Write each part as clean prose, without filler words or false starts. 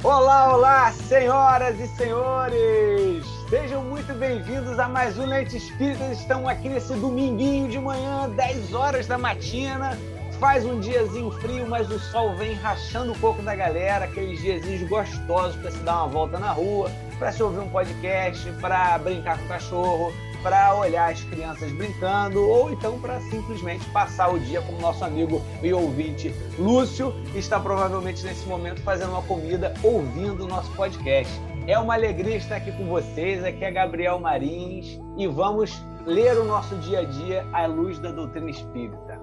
Olá, olá, senhoras e senhores! Sejam muito bem-vindos a mais um Lentes Espíritas. Estamos aqui nesse dominguinho de manhã, 10 horas da matina. Faz um diazinho frio, mas o sol vem rachando um pouco da galera, aqueles diazinhos gostosos para se dar uma volta na rua, para se ouvir um podcast, para brincar com o cachorro, para olhar as crianças brincando, ou então para simplesmente passar o dia como nosso amigo e ouvinte Lúcio está provavelmente nesse momento fazendo uma comida, ouvindo o nosso podcast. É uma alegria estar aqui com vocês, aqui é Gabriel Marins, e vamos ler o nosso dia a dia à luz da doutrina espírita.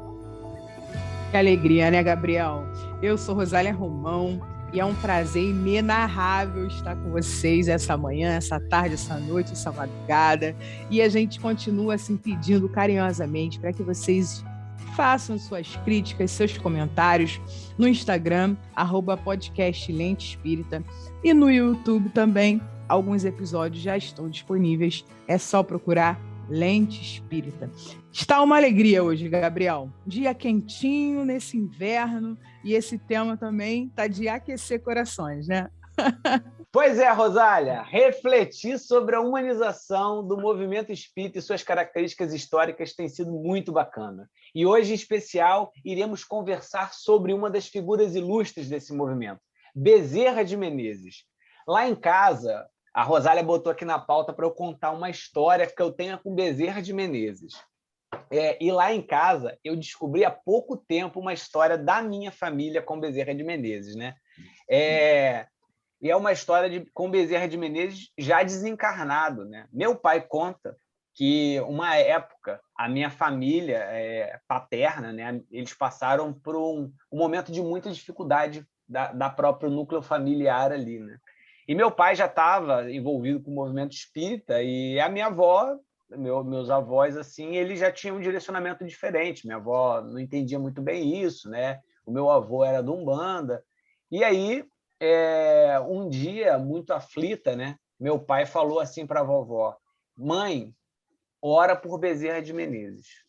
Que alegria, né, Gabriel? Eu sou Rosália Romão e é um prazer inenarrável estar com vocês essa manhã, essa tarde, essa noite, essa madrugada. E a gente continua assim pedindo carinhosamente para que vocês façam suas críticas, seus comentários no Instagram, @podcastlentespírita, e no YouTube também. Alguns episódios já estão disponíveis, é só procurar Lente Espírita. Está uma alegria hoje, Gabriel. Dia quentinho nesse inverno, e esse tema também está de aquecer corações, né? Pois é, Rosália, refletir sobre a humanização do movimento espírita e suas características históricas tem sido muito bacana. E hoje, em especial, iremos conversar sobre uma das figuras ilustres desse movimento, Bezerra de Menezes. Lá em casa, a Rosália botou aqui na pauta para eu contar uma história que eu tenho com Bezerra de Menezes. E lá em casa, eu descobri há pouco tempo uma história da minha família com Bezerra de Menezes, né? E é uma história com Bezerra de Menezes já desencarnado, né? Meu pai conta que, uma época, a minha família paterna, né, eles passaram por um momento de muita dificuldade da próprio núcleo familiar ali, né? E meu pai já estava envolvido com o movimento espírita, e a minha avó, meus avós, assim, eles já tinham um direcionamento diferente. Minha avó não entendia muito bem isso, né? O meu avô era do Umbanda. E aí, um dia, muito aflita, né, meu pai falou assim para a vovó: mãe, ora por Bezerra de Menezes.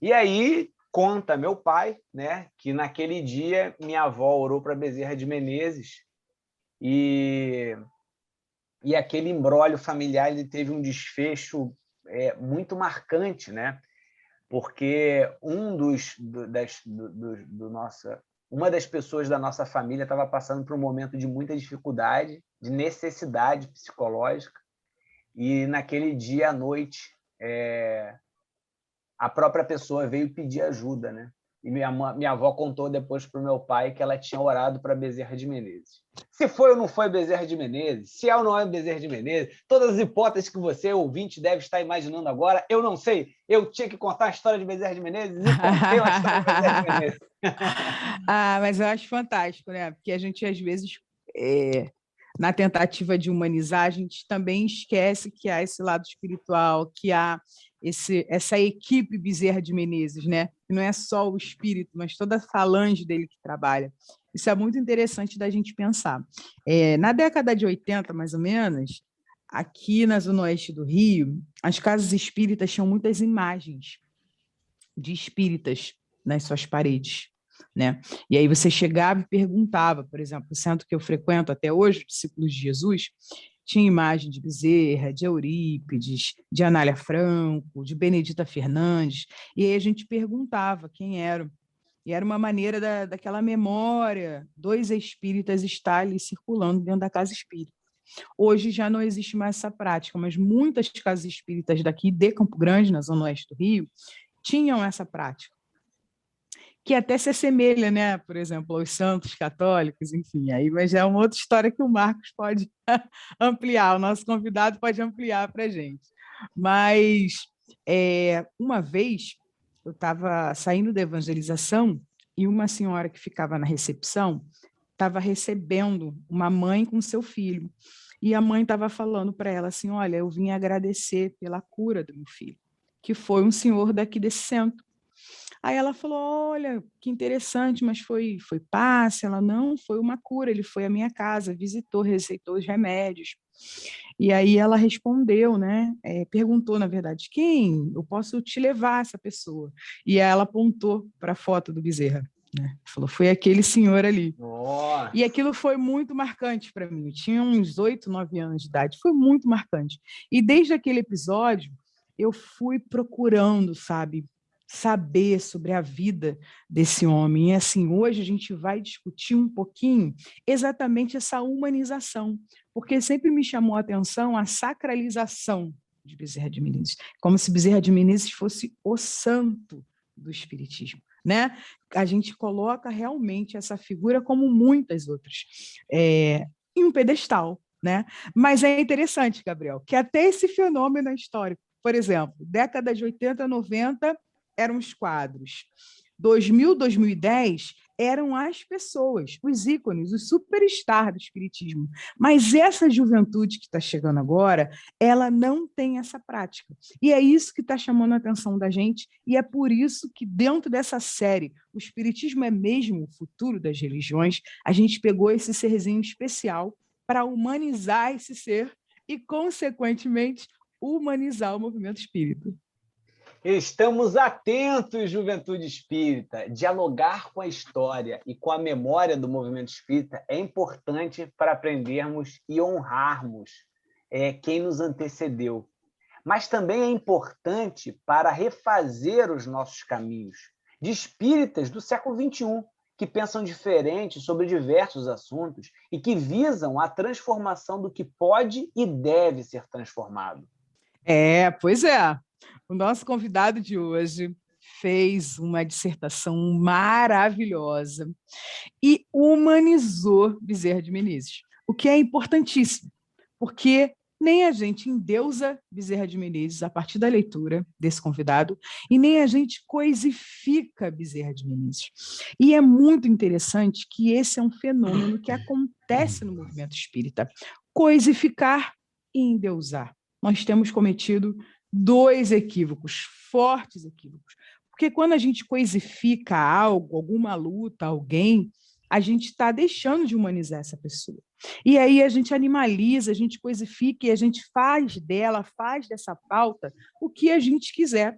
E aí, conta meu pai, né, que naquele dia minha avó orou para Bezerra de Menezes, e aquele imbróglio familiar ele teve um desfecho muito marcante, né? Porque uma das pessoas da nossa família estava passando por um momento de muita dificuldade, de necessidade psicológica, e naquele dia à noite a própria pessoa veio pedir ajuda, né? E minha avó contou depois para o meu pai que ela tinha orado para Bezerra de Menezes. Se foi ou não foi Bezerra de Menezes, se é ou não é Bezerra de Menezes, todas as hipóteses que você, ouvinte, deve estar imaginando agora, eu não sei. Eu tinha que contar a história de Bezerra de Menezes e contei a história de Bezerra de Menezes. Mas eu acho fantástico, né? Porque a gente, às vezes, na tentativa de humanizar, a gente também esquece que há esse lado espiritual, que há essa equipe Bezerra de Menezes, né? Que não é só o espírito, mas toda a falange dele que trabalha. Isso é muito interessante da gente pensar. Na década de 80, mais ou menos, aqui na Zona Oeste do Rio, as casas espíritas tinham muitas imagens de espíritas nas suas paredes, né? E aí você chegava e perguntava, por exemplo, o centro que eu frequento até hoje, Discípulos de Jesus, tinha imagem de Bezerra, de Eurípides, de Anália Franco, de Benedita Fernandes, e aí a gente perguntava quem eram. E era uma maneira daquela memória dos espíritas estar ali circulando dentro da casa espírita. Hoje já não existe mais essa prática, mas muitas casas espíritas daqui de Campo Grande, na Zona Oeste do Rio, tinham essa prática, que até se assemelha, né, por exemplo, aos santos católicos, enfim, aí, mas é uma outra história que o Marcos pode ampliar, o nosso convidado pode ampliar para a gente. Mas uma vez eu estava saindo da evangelização e uma senhora que ficava na recepção estava recebendo uma mãe com seu filho, e a mãe estava falando para ela assim: olha, eu vim agradecer pela cura do meu filho, que foi um senhor daqui desse centro. Aí ela falou: olha, que interessante, mas foi passe? Ela: não, foi uma cura, ele foi à minha casa, visitou, receitou os remédios. E aí ela respondeu, né? Perguntou, na verdade, quem? Eu posso te levar essa pessoa? E ela apontou para a foto do Bezerra, né? Ele falou, foi aquele senhor ali. Nossa. E aquilo foi muito marcante para mim. Eu tinha uns 8, 9 anos de idade. Foi muito marcante. E desde aquele episódio, eu fui procurando, sabe, saber sobre a vida desse homem. E assim, hoje a gente vai discutir um pouquinho exatamente essa humanização, porque sempre me chamou a atenção a sacralização de Bezerra de Menezes, como se Bezerra de Menezes fosse o santo do espiritismo, né? A gente coloca realmente essa figura como muitas outras, em um pedestal, né? Mas é interessante, Gabriel, que até esse fenômeno é histórico. Por exemplo, década de 80, 90 eram os quadros. 2000, 2010 eram as pessoas, os ícones, os superstars do espiritismo. Mas essa juventude que está chegando agora, ela não tem essa prática. E é isso que está chamando a atenção da gente, e é por isso que dentro dessa série, o espiritismo é mesmo o futuro das religiões, a gente pegou esse serzinho especial para humanizar esse ser e, consequentemente, humanizar o movimento espírita. Estamos atentos, juventude espírita. Dialogar com a história e com a memória do movimento espírita é importante para aprendermos e honrarmos quem nos antecedeu. Mas também é importante para refazer os nossos caminhos, de espíritas do século XXI, que pensam diferente sobre diversos assuntos e que visam a transformação do que pode e deve ser transformado. Pois é. O nosso convidado de hoje fez uma dissertação maravilhosa e humanizou Bezerra de Menezes, o que é importantíssimo, porque nem a gente endeusa Bezerra de Menezes a partir da leitura desse convidado e nem a gente coisifica Bezerra de Menezes. E é muito interessante que esse é um fenômeno que acontece no movimento espírita, coisificar e endeusar. Nós temos cometido 2 equívocos, fortes equívocos. Porque quando a gente coisifica algo, alguma luta, alguém, a gente está deixando de humanizar essa pessoa. E aí a gente animaliza, a gente coisifica e a gente faz dessa pauta o que a gente quiser.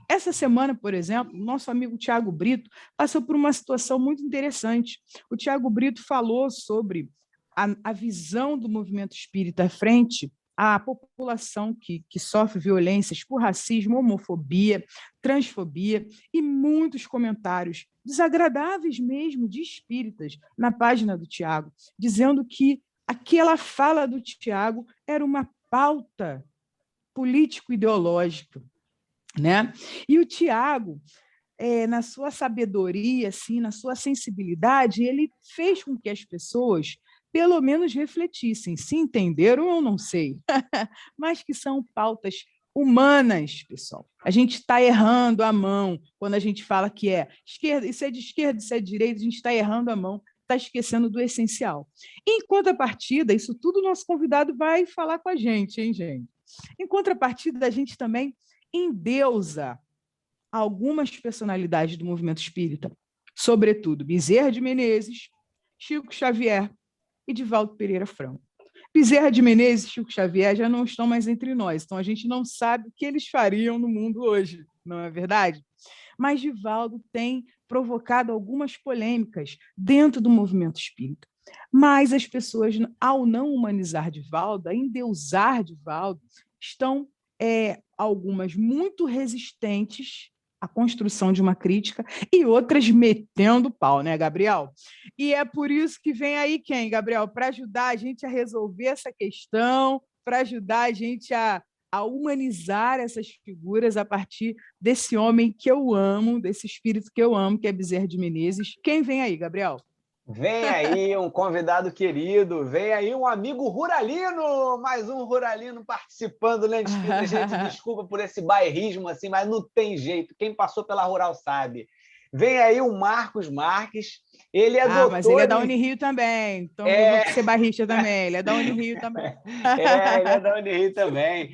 Essa semana, por exemplo, o nosso amigo Tiago Brito passou por uma situação muito interessante. O Tiago Brito falou sobre a visão do movimento espírita frente à população que sofre violências por racismo, homofobia, transfobia e muitos comentários desagradáveis mesmo de espíritas na página do Tiago, dizendo que aquela fala do Tiago era uma pauta político-ideológica, né? E o Tiago, na sua sabedoria, assim, na sua sensibilidade, ele fez com que as pessoas pelo menos refletissem. Se entenderam, eu não sei, mas que são pautas humanas, pessoal. A gente está errando a mão quando a gente fala que é esquerda, isso é de esquerda, isso é de direita, a gente está errando a mão, está esquecendo do essencial. Em contrapartida, isso tudo o nosso convidado vai falar com a gente, hein, gente? Em contrapartida, a gente também endeusa algumas personalidades do movimento espírita, sobretudo Bezerra de Menezes, Chico Xavier e Divaldo Pereira Franco. Bezerra de Menezes e Chico Xavier já não estão mais entre nós, então a gente não sabe o que eles fariam no mundo hoje, não é verdade? Mas Divaldo tem provocado algumas polêmicas dentro do movimento espírita. Mas as pessoas, ao não humanizar Divaldo, a endeusar Divaldo, estão algumas muito resistentes à construção de uma crítica e outras metendo pau, né, Gabriel? E é por isso que vem aí quem, Gabriel? Para ajudar a gente a resolver essa questão, para ajudar a gente a humanizar essas figuras a partir desse homem que eu amo, desse espírito que eu amo, que é Bezerra de Menezes. Quem vem aí, Gabriel? Vem aí um convidado querido, vem aí um amigo ruralino, mais um ruralino participando do Lente Espírita. Gente, desculpa por esse bairrismo, assim, mas não tem jeito, quem passou pela Rural sabe. Vem aí o Marcos Marques, ele é doutor... mas ele é da Unirio também, então eu vou ser bairrista também, ele é da Unirio também. Ele é da Unirio também.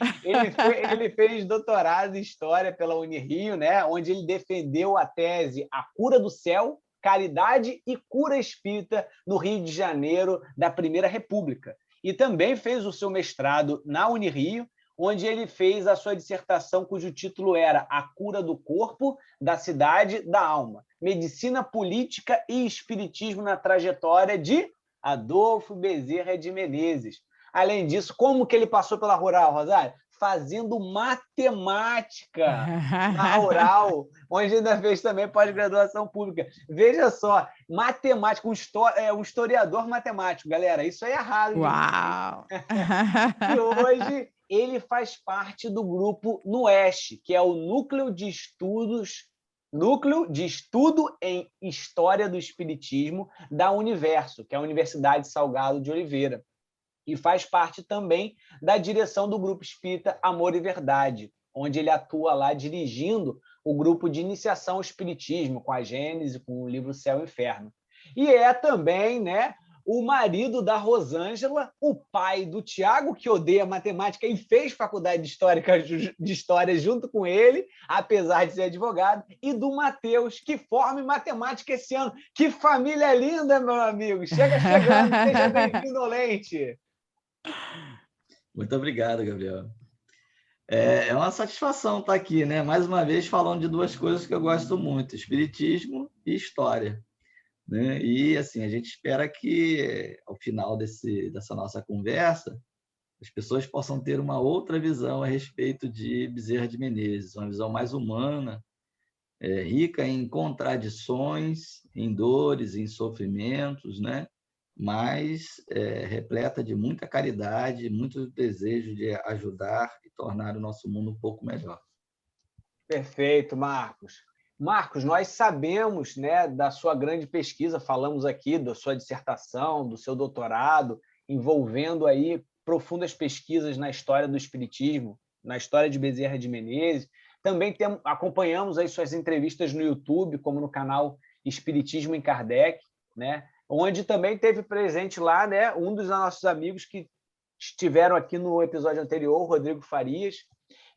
Ele fez doutorado em História pela Unirio, né, onde ele defendeu a tese A Cura do Céu, Caridade e Cura Espírita no Rio de Janeiro da Primeira República. E também fez o seu mestrado na Unirio, onde ele fez a sua dissertação, cujo título era A Cura do Corpo, da Cidade, da Alma, Medicina Política e Espiritismo na Trajetória de Adolfo Bezerra de Menezes. Além disso, como que ele passou pela Rural, Rosário? Fazendo matemática na Rural, onde ainda fez também pós-graduação pública. Veja só, matemática, um historiador matemático, galera, isso aí é raro. Uau! E hoje ele faz parte do grupo NUEST, que é o Núcleo de Estudo em História do Espiritismo da Universo, que é a Universidade Salgado de Oliveira. E faz parte também da direção do Grupo Espírita Amor e Verdade, onde ele atua lá dirigindo o grupo de iniciação ao Espiritismo, com a Gênese, com o livro Céu e Inferno. E é também, né, o marido da Rosângela, o pai do Tiago, que odeia matemática e fez faculdade de História junto com ele, apesar de ser advogado, e do Matheus, que forma em matemática esse ano. Que família linda, meu amigo! Chega chegando, seja bem-vindo, Lente! Muito obrigado, Gabriel. É uma satisfação estar aqui, né? Mais uma vez falando de duas coisas que eu gosto muito, espiritismo e história. Né? E assim, a gente espera que ao final dessa nossa conversa as pessoas possam ter uma outra visão a respeito de Bezerra de Menezes, uma visão mais humana, rica em contradições, em dores, em sofrimentos, né? Mas repleta de muita caridade, muito desejo de ajudar e tornar o nosso mundo um pouco melhor. Perfeito, Marcos. Marcos, nós sabemos, né, da sua grande pesquisa, falamos aqui da sua dissertação, do seu doutorado, envolvendo aí profundas pesquisas na história do Espiritismo, na história de Bezerra de Menezes. Também acompanhamos aí suas entrevistas no YouTube, como no canal Espiritismo em Kardec, né, onde também teve presente lá, né, um dos nossos amigos que estiveram aqui no episódio anterior, Rodrigo Farias.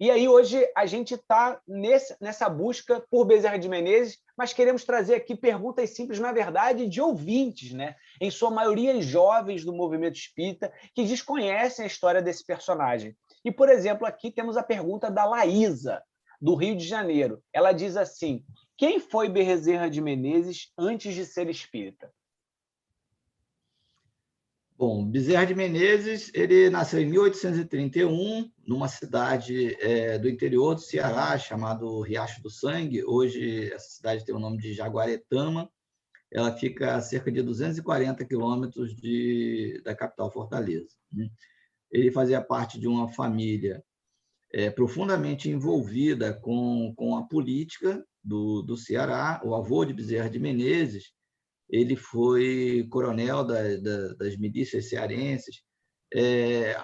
E aí hoje a gente está nessa busca por Bezerra de Menezes, mas queremos trazer aqui perguntas simples, na verdade, de ouvintes, né? Em sua maioria jovens do movimento espírita, que desconhecem a história desse personagem. E, por exemplo, aqui temos a pergunta da Laísa, do Rio de Janeiro. Ela diz assim: quem foi Bezerra de Menezes antes de ser espírita? Bom, Bezerra de Menezes, ele nasceu em 1831, numa cidade do interior do Ceará, chamado Riacho do Sangue. Hoje, essa cidade tem o nome de Jaguaretama. Ela fica a cerca de 240 quilômetros da capital, Fortaleza. Ele fazia parte de uma família profundamente envolvida com a política do Ceará. O avô de Bezerra de Menezes, ele foi coronel das milícias cearenses.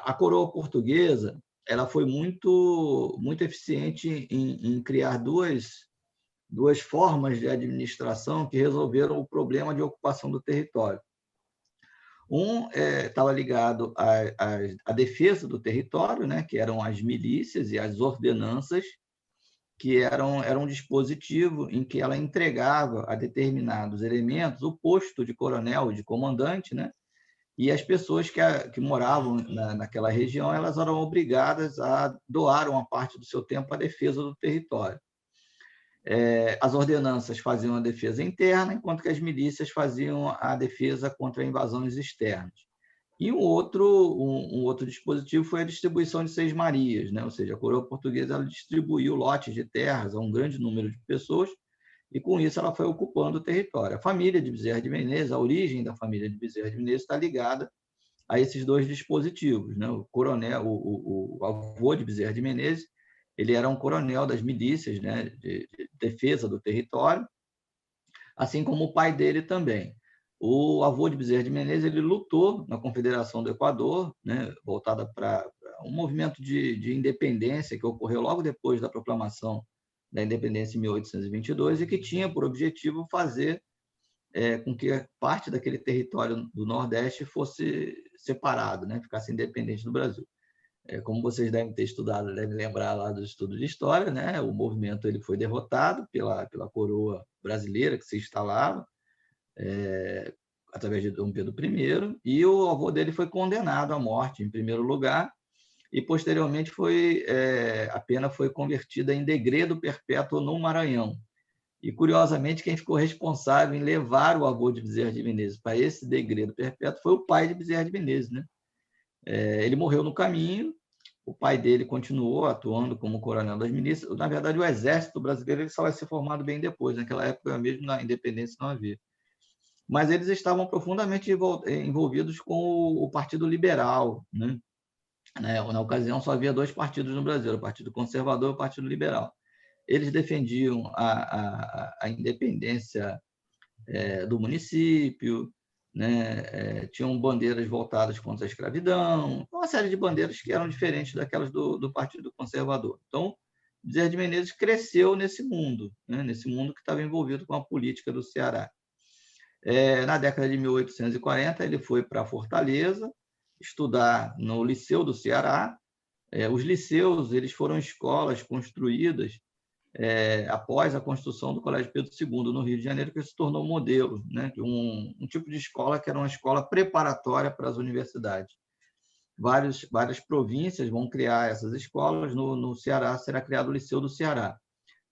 A coroa portuguesa, ela foi muito eficiente em criar duas formas de administração que resolveram o problema de ocupação do território. Um estava ligado à defesa do território, né, que eram as milícias e as ordenanças, que eram um dispositivo em que ela entregava a determinados elementos o posto de coronel, de comandante, né? E as pessoas que moravam naquela região, elas eram obrigadas a doar uma parte do seu tempo à defesa do território. As ordenanças faziam a defesa interna, enquanto que as milícias faziam a defesa contra invasões externas. E um outro dispositivo foi a distribuição de seis-marias, né? Ou seja, a coroa portuguesa ela distribuiu lotes de terras a um grande número de pessoas e, com isso, ela foi ocupando o território. A família de Bezerra de Menezes, a origem da família de Bezerra de Menezes está ligada a esses dois dispositivos, né? O coronel, o avô de Bezerra de Menezes, ele era um coronel das milícias, né, de defesa do território, assim como o pai dele também. O avô de Bezerra de Menezes, ele lutou na Confederação do Equador, né, voltada para um movimento de independência que ocorreu logo depois da proclamação da independência em 1822 e que tinha por objetivo fazer com que parte daquele território do Nordeste fosse separado, né, ficasse independente do Brasil. Como vocês devem ter estudado, devem lembrar lá do estudo de história, né, o movimento ele foi derrotado pela coroa brasileira que se instalava, através de Dom Pedro I, e o avô dele foi condenado à morte, em primeiro lugar, e posteriormente a pena foi convertida em degredo perpétuo no Maranhão. E, curiosamente, quem ficou responsável em levar o avô de Bezerra de Menezes para esse degredo perpétuo foi o pai de Bezerra de Menezes, né? Ele morreu no caminho, o pai dele continuou atuando como coronel das milícias. Na verdade, o Exército Brasileiro ele só vai ser formado bem depois, naquela época mesmo na independência não havia. Mas eles estavam profundamente envolvidos com o Partido Liberal, né? Na ocasião, só havia 2 partidos no Brasil, o Partido Conservador e o Partido Liberal. Eles defendiam a independência do município, né? Tinham bandeiras voltadas contra a escravidão, uma série de bandeiras que eram diferentes daquelas do Partido Conservador. Então, Bezerra de Menezes cresceu nesse mundo, né? Nesse mundo que estava envolvido com a política do Ceará. Na década de 1840, ele foi para Fortaleza estudar no Liceu do Ceará. Os liceus eles foram escolas construídas após a construção do Colégio Pedro II, no Rio de Janeiro, que se tornou modelo, né, de um tipo de escola que era uma escola preparatória para as universidades. Várias províncias vão criar essas escolas, no Ceará será criado o Liceu do Ceará.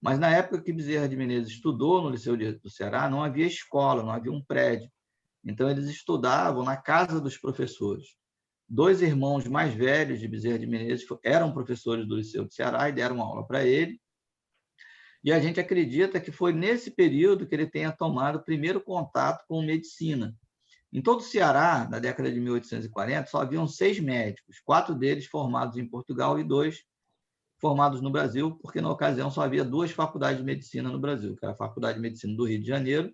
Mas, na época que Bezerra de Menezes estudou no Liceu do Ceará, não havia escola, não havia um prédio. Então, eles estudavam na casa dos professores. 2 irmãos mais velhos de Bezerra de Menezes eram professores do Liceu do Ceará e deram aula para ele. E a gente acredita que foi nesse período que ele tenha tomado o primeiro contato com medicina. Em todo o Ceará, na década de 1840, só haviam 6 médicos, 4 deles formados em Portugal e 2 formados no Brasil, porque na ocasião só havia 2 faculdades de medicina no Brasil, que era a Faculdade de Medicina do Rio de Janeiro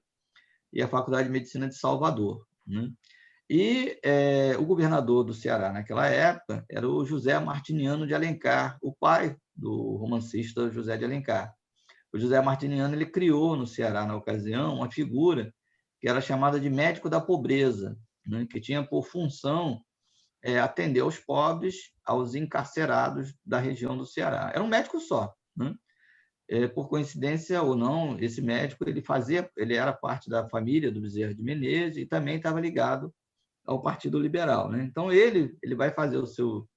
e a Faculdade de Medicina de Salvador, né? E o governador do Ceará naquela época era o José Martiniano de Alencar, o pai do romancista José de Alencar. O José Martiniano ele criou no Ceará, na ocasião, uma figura que era chamada de médico da pobreza, né? Que tinha por função atender aos pobres, aos encarcerados da região do Ceará. Era um médico só, né? Por coincidência ou não, esse médico ele era parte da família do Bezerra de Menezes e também estava ligado ao Partido Liberal, né? Então ele vai fazer o seu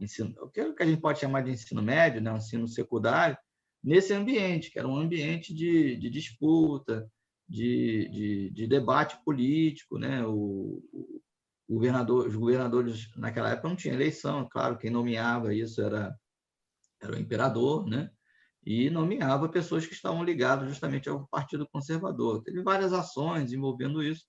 ensino, o que a gente pode chamar de ensino médio, né? Um ensino secundário, nesse ambiente, que era um ambiente de disputa, de debate político, né? Os governadores naquela época não tinha eleição, claro, quem nomeava isso era o imperador, né? E nomeava pessoas que estavam ligadas justamente ao Partido Conservador. Teve várias ações envolvendo isso.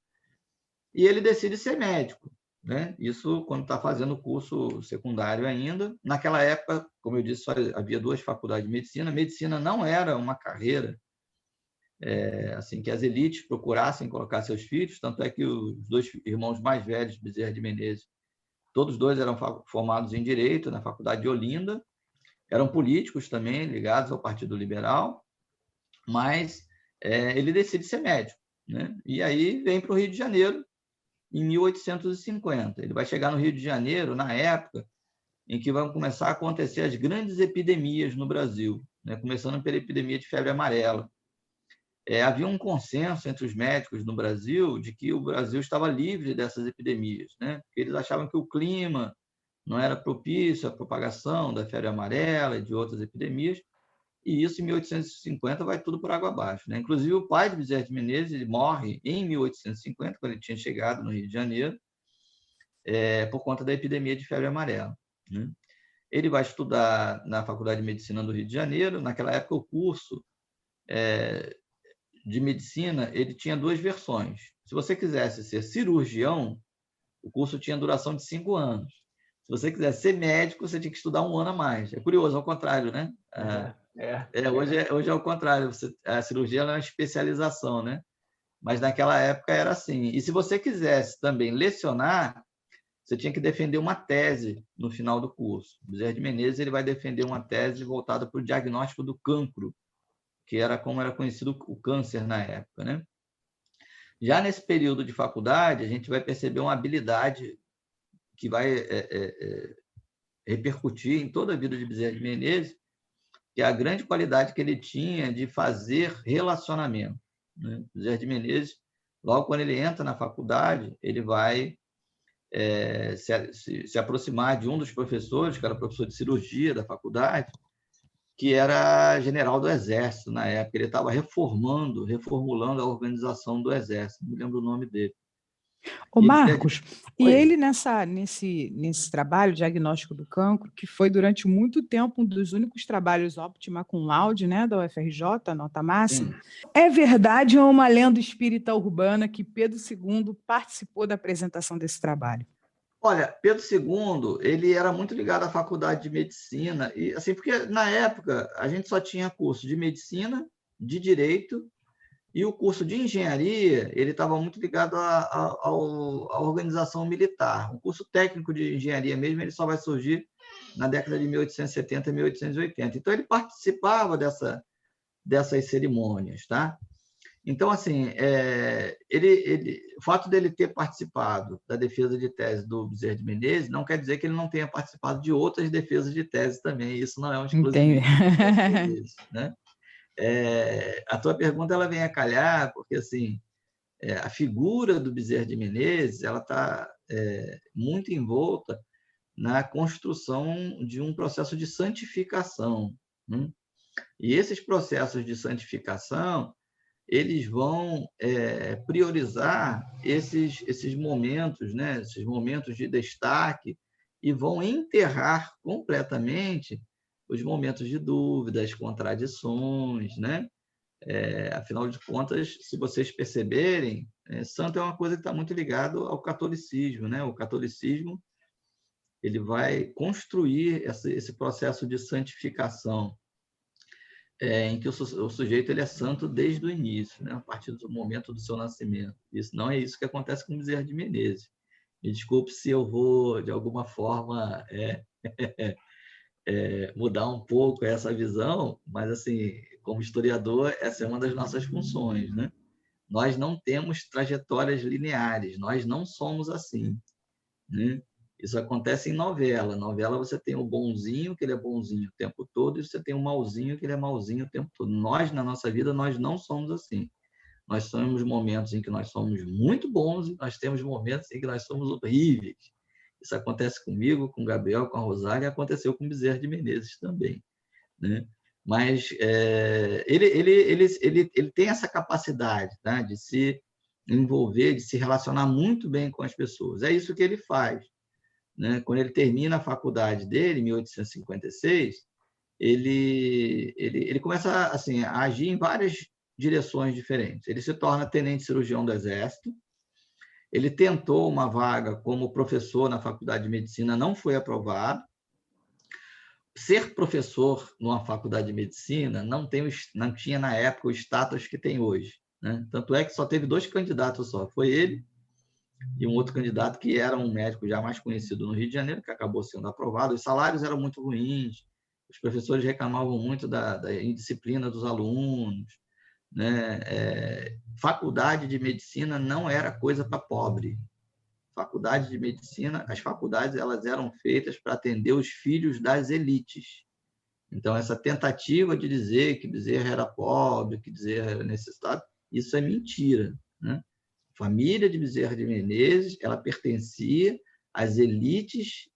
E ele decide ser médico, né? Isso quando está fazendo o curso secundário ainda. Naquela época, como eu disse, só havia 2 faculdades de medicina. Medicina não era uma carreira assim que as elites procurassem colocar seus filhos, tanto é que os 2 irmãos mais velhos, Bezerra de Menezes, todos 2 eram formados em Direito na Faculdade de Olinda, eram políticos também, ligados ao Partido Liberal, mas ele decide ser médico, né? E aí vem para o Rio de Janeiro, em 1850. Ele vai chegar no Rio de Janeiro na época em que vão começar a acontecer as grandes epidemias no Brasil, né? Começando pela epidemia de febre amarela. Havia um consenso entre os médicos no Brasil de que o Brasil estava livre dessas epidemias, né? Porque eles achavam que o clima não era propício à propagação da febre amarela e de outras epidemias, e isso em 1850 vai tudo por água abaixo, né? Inclusive o pai de Bezerra de Menezes ele morre em 1850, quando ele tinha chegado no Rio de Janeiro, por conta da epidemia de febre amarela, né? Ele vai estudar na Faculdade de Medicina do Rio de Janeiro. Naquela época o curso de medicina ele tinha 2 versões. Se você quisesse ser cirurgião, o curso tinha duração de 5 anos. Se você quisesse ser médico, você tinha que estudar 1 ano a mais. É curioso, ao contrário, né? Hoje é o contrário. A cirurgia é uma especialização, né? Mas naquela época era assim. E se você quisesse também lecionar, você tinha que defender uma tese no final do curso. Bezerra de Menezes ele vai defender uma tese voltada para o diagnóstico do cancro, que era como era conhecido o câncer na época, né? Já nesse período de faculdade, a gente vai perceber uma habilidade que vai repercutir em toda a vida de Bezerra de Menezes, que é a grande qualidade que ele tinha de fazer relacionamento, né? Bezerra de Menezes, logo quando ele entra na faculdade, ele vai se aproximar de um dos professores, que era professor de cirurgia da faculdade, que era general do Exército na época. Ele estava reformulando a organização do Exército, não me lembro o nome dele. Ô, Marcos, e Oi. ele nesse trabalho, diagnóstico do cancro, que foi durante muito tempo um dos únicos trabalhos óptima cum laude, né, da UFRJ, nota máxima, Sim. é verdade ou é uma lenda espírita urbana que Pedro II participou da apresentação desse trabalho? Olha, Pedro II, ele era muito ligado à faculdade de medicina, e assim, porque na época a gente só tinha curso de medicina, de direito, e o curso de engenharia, ele estava muito ligado à organização militar. O curso técnico de engenharia mesmo, ele só vai surgir na década de 1870 e 1880. Então, ele participava dessas cerimônias, tá? Então, assim, o fato dele ter participado da defesa de tese do Bezerra de Menezes não quer dizer que ele não tenha participado de outras defesas de tese também. Isso não é um exclusivismo do Bezerra de Menezes, né? A tua pergunta ela vem a calhar, porque assim, a figura do Bezerra de Menezes ela está muito envolta na construção de um processo de santificação, né? E esses processos de santificação eles vão priorizar esses momentos, né? Esses momentos de destaque, e vão enterrar completamente os momentos de dúvidas, contradições, né? Afinal de contas, se vocês perceberem, santo é uma coisa que está muito ligado ao catolicismo, né? O catolicismo ele vai construir esse processo de santificação, em que o sujeito ele é santo desde o início, né? A partir do momento do seu nascimento. Isso não é isso que acontece com Bezerra de Menezes. Me desculpe se eu vou, de alguma forma, mudar um pouco essa visão, mas, assim, como historiador, essa é uma das nossas funções, né? Nós não temos trajetórias lineares, nós não somos assim, né? Isso acontece em novela. Novela você tem o bonzinho, que ele é bonzinho o tempo todo, e você tem o malzinho, que ele é malzinho o tempo todo. Nós, na nossa vida, nós não somos assim. Nós temos momentos em que nós somos muito bons e nós temos momentos em que nós somos horríveis. Isso acontece comigo, com o Gabriel, com a Rosália, e aconteceu com o Bezerra de Menezes também, né? Mas ele tem essa capacidade, tá? De se envolver, de se relacionar muito bem com as pessoas. É isso que ele faz, né? Quando ele termina a faculdade dele, em 1856, ele começa assim, a agir em várias direções diferentes. Ele se torna tenente cirurgião do Exército. Ele tentou uma vaga como professor na faculdade de medicina, não foi aprovado. Ser professor numa faculdade de medicina não tinha na época o status que tem hoje, né? Tanto é que só teve 2 candidatos só, foi ele e um outro candidato que era um médico já mais conhecido no Rio de Janeiro, que acabou sendo aprovado. Os salários eram muito ruins, os professores reclamavam muito da indisciplina dos alunos, né? Faculdade de medicina não era coisa para pobre. Faculdade de medicina, as faculdades elas eram feitas para atender os filhos das elites. Então, essa tentativa de dizer que Bezerra era pobre, que Bezerra era necessitado, isso é mentira, né? A família de Bezerra de Menezes, ela pertencia às elites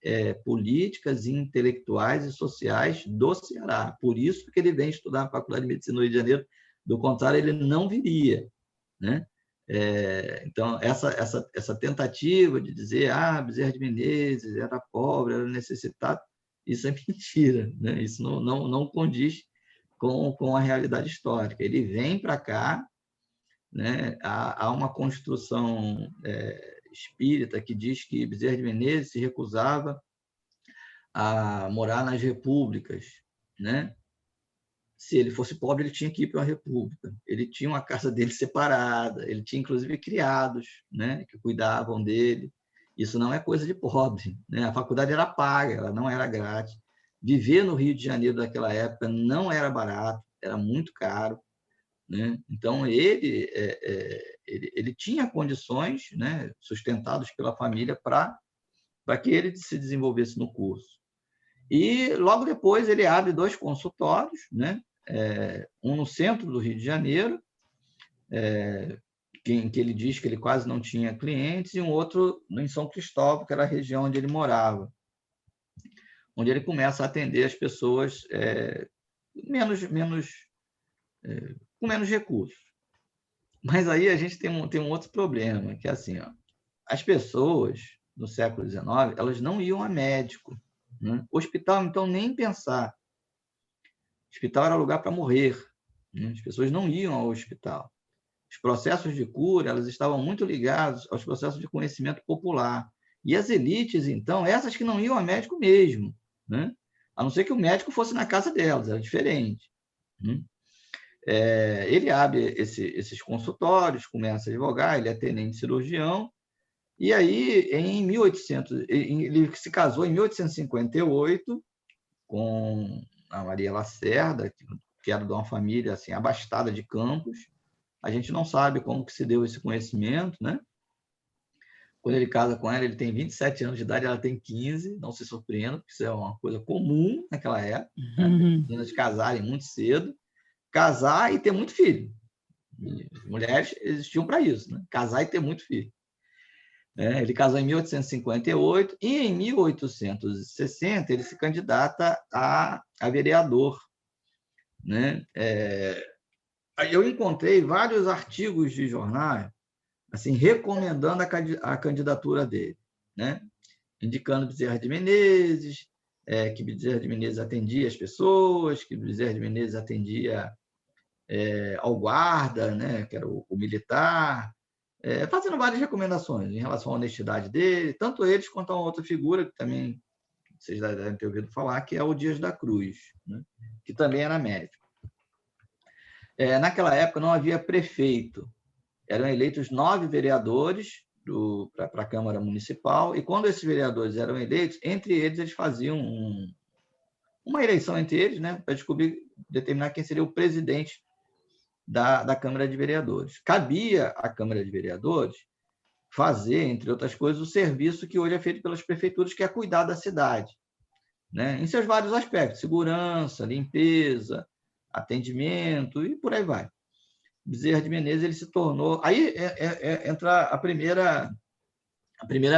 políticas, intelectuais e sociais do Ceará. Por isso que ele vem estudar na Faculdade de Medicina do Rio de Janeiro. Do contrário, ele não viria, né? Então, essa tentativa de dizer Bezerra de Menezes era pobre, era necessitado, isso é mentira, né? Isso não condiz com a realidade histórica. Ele vem para cá, né? Há uma construção espírita que diz que Bezerra de Menezes se recusava a morar nas repúblicas, né? Se ele fosse pobre, ele tinha que ir para uma república. Ele tinha uma casa dele separada, ele tinha, inclusive, criados, né, que cuidavam dele. Isso não é coisa de pobre, né? A faculdade era paga, ela não era grátis. Viver no Rio de Janeiro daquela época não era barato, era muito caro, né? Então, ele tinha condições, né, sustentados pela família, para que ele se desenvolvesse no curso. E, logo depois, ele abre 2 consultórios, né? Um no centro do Rio de Janeiro, em que ele diz que ele quase não tinha clientes, e um outro em São Cristóvão, que era a região onde ele morava, onde ele começa a atender as pessoas com menos recursos. Mas aí a gente tem um outro problema, que é assim, ó, as pessoas no século XIX, elas não iam a médico, né? Hospital, então, nem pensar. Hospital era lugar para morrer, né? As pessoas não iam ao hospital. Os processos de cura, elas estavam muito ligados aos processos de conhecimento popular. E as elites, então, essas que não iam a médico mesmo, né? A não ser que o médico fosse na casa delas, era diferente, né? Ele abre esses consultórios, começa a advogar, ele é tenente cirurgião, e aí, ele se casou em 1858 com a Maria Lacerda, que era de uma família assim, abastada de Campos. A gente não sabe como que se deu esse conhecimento, né? Quando ele casa com ela, ele tem 27 anos de idade, ela tem 15, não se surpreenda, porque isso é uma coisa comum naquela época, né? As meninas casarem muito cedo, casar e ter muito filho. As mulheres existiam para isso, né? Casar e ter muito filho. Ele casou em 1858 e em 1860 ele se candidata a vereador, né? Eu encontrei vários artigos de jornais assim, recomendando a candidatura dele, né? Indicando Bezerra de Menezes, que Bezerra de Menezes atendia as pessoas, que Bezerra de Menezes atendia ao guarda, né? Que era o militar, fazendo várias recomendações em relação à honestidade dele, tanto eles quanto a uma outra figura, que também vocês devem ter ouvido falar, que é o Dias da Cruz, né? Que também era médico. Naquela época não havia prefeito, eram eleitos 9 vereadores para a Câmara Municipal, e quando esses vereadores eram eleitos, entre eles faziam uma eleição entre eles, né, para determinar quem seria o presidente da Câmara de Vereadores. Cabia à Câmara de Vereadores fazer, entre outras coisas, o serviço que hoje é feito pelas prefeituras, que é cuidar da cidade, né? Em seus vários aspectos, segurança, limpeza, atendimento e por aí vai. Bezerra de Menezes ele se tornou... Aí entra a primeira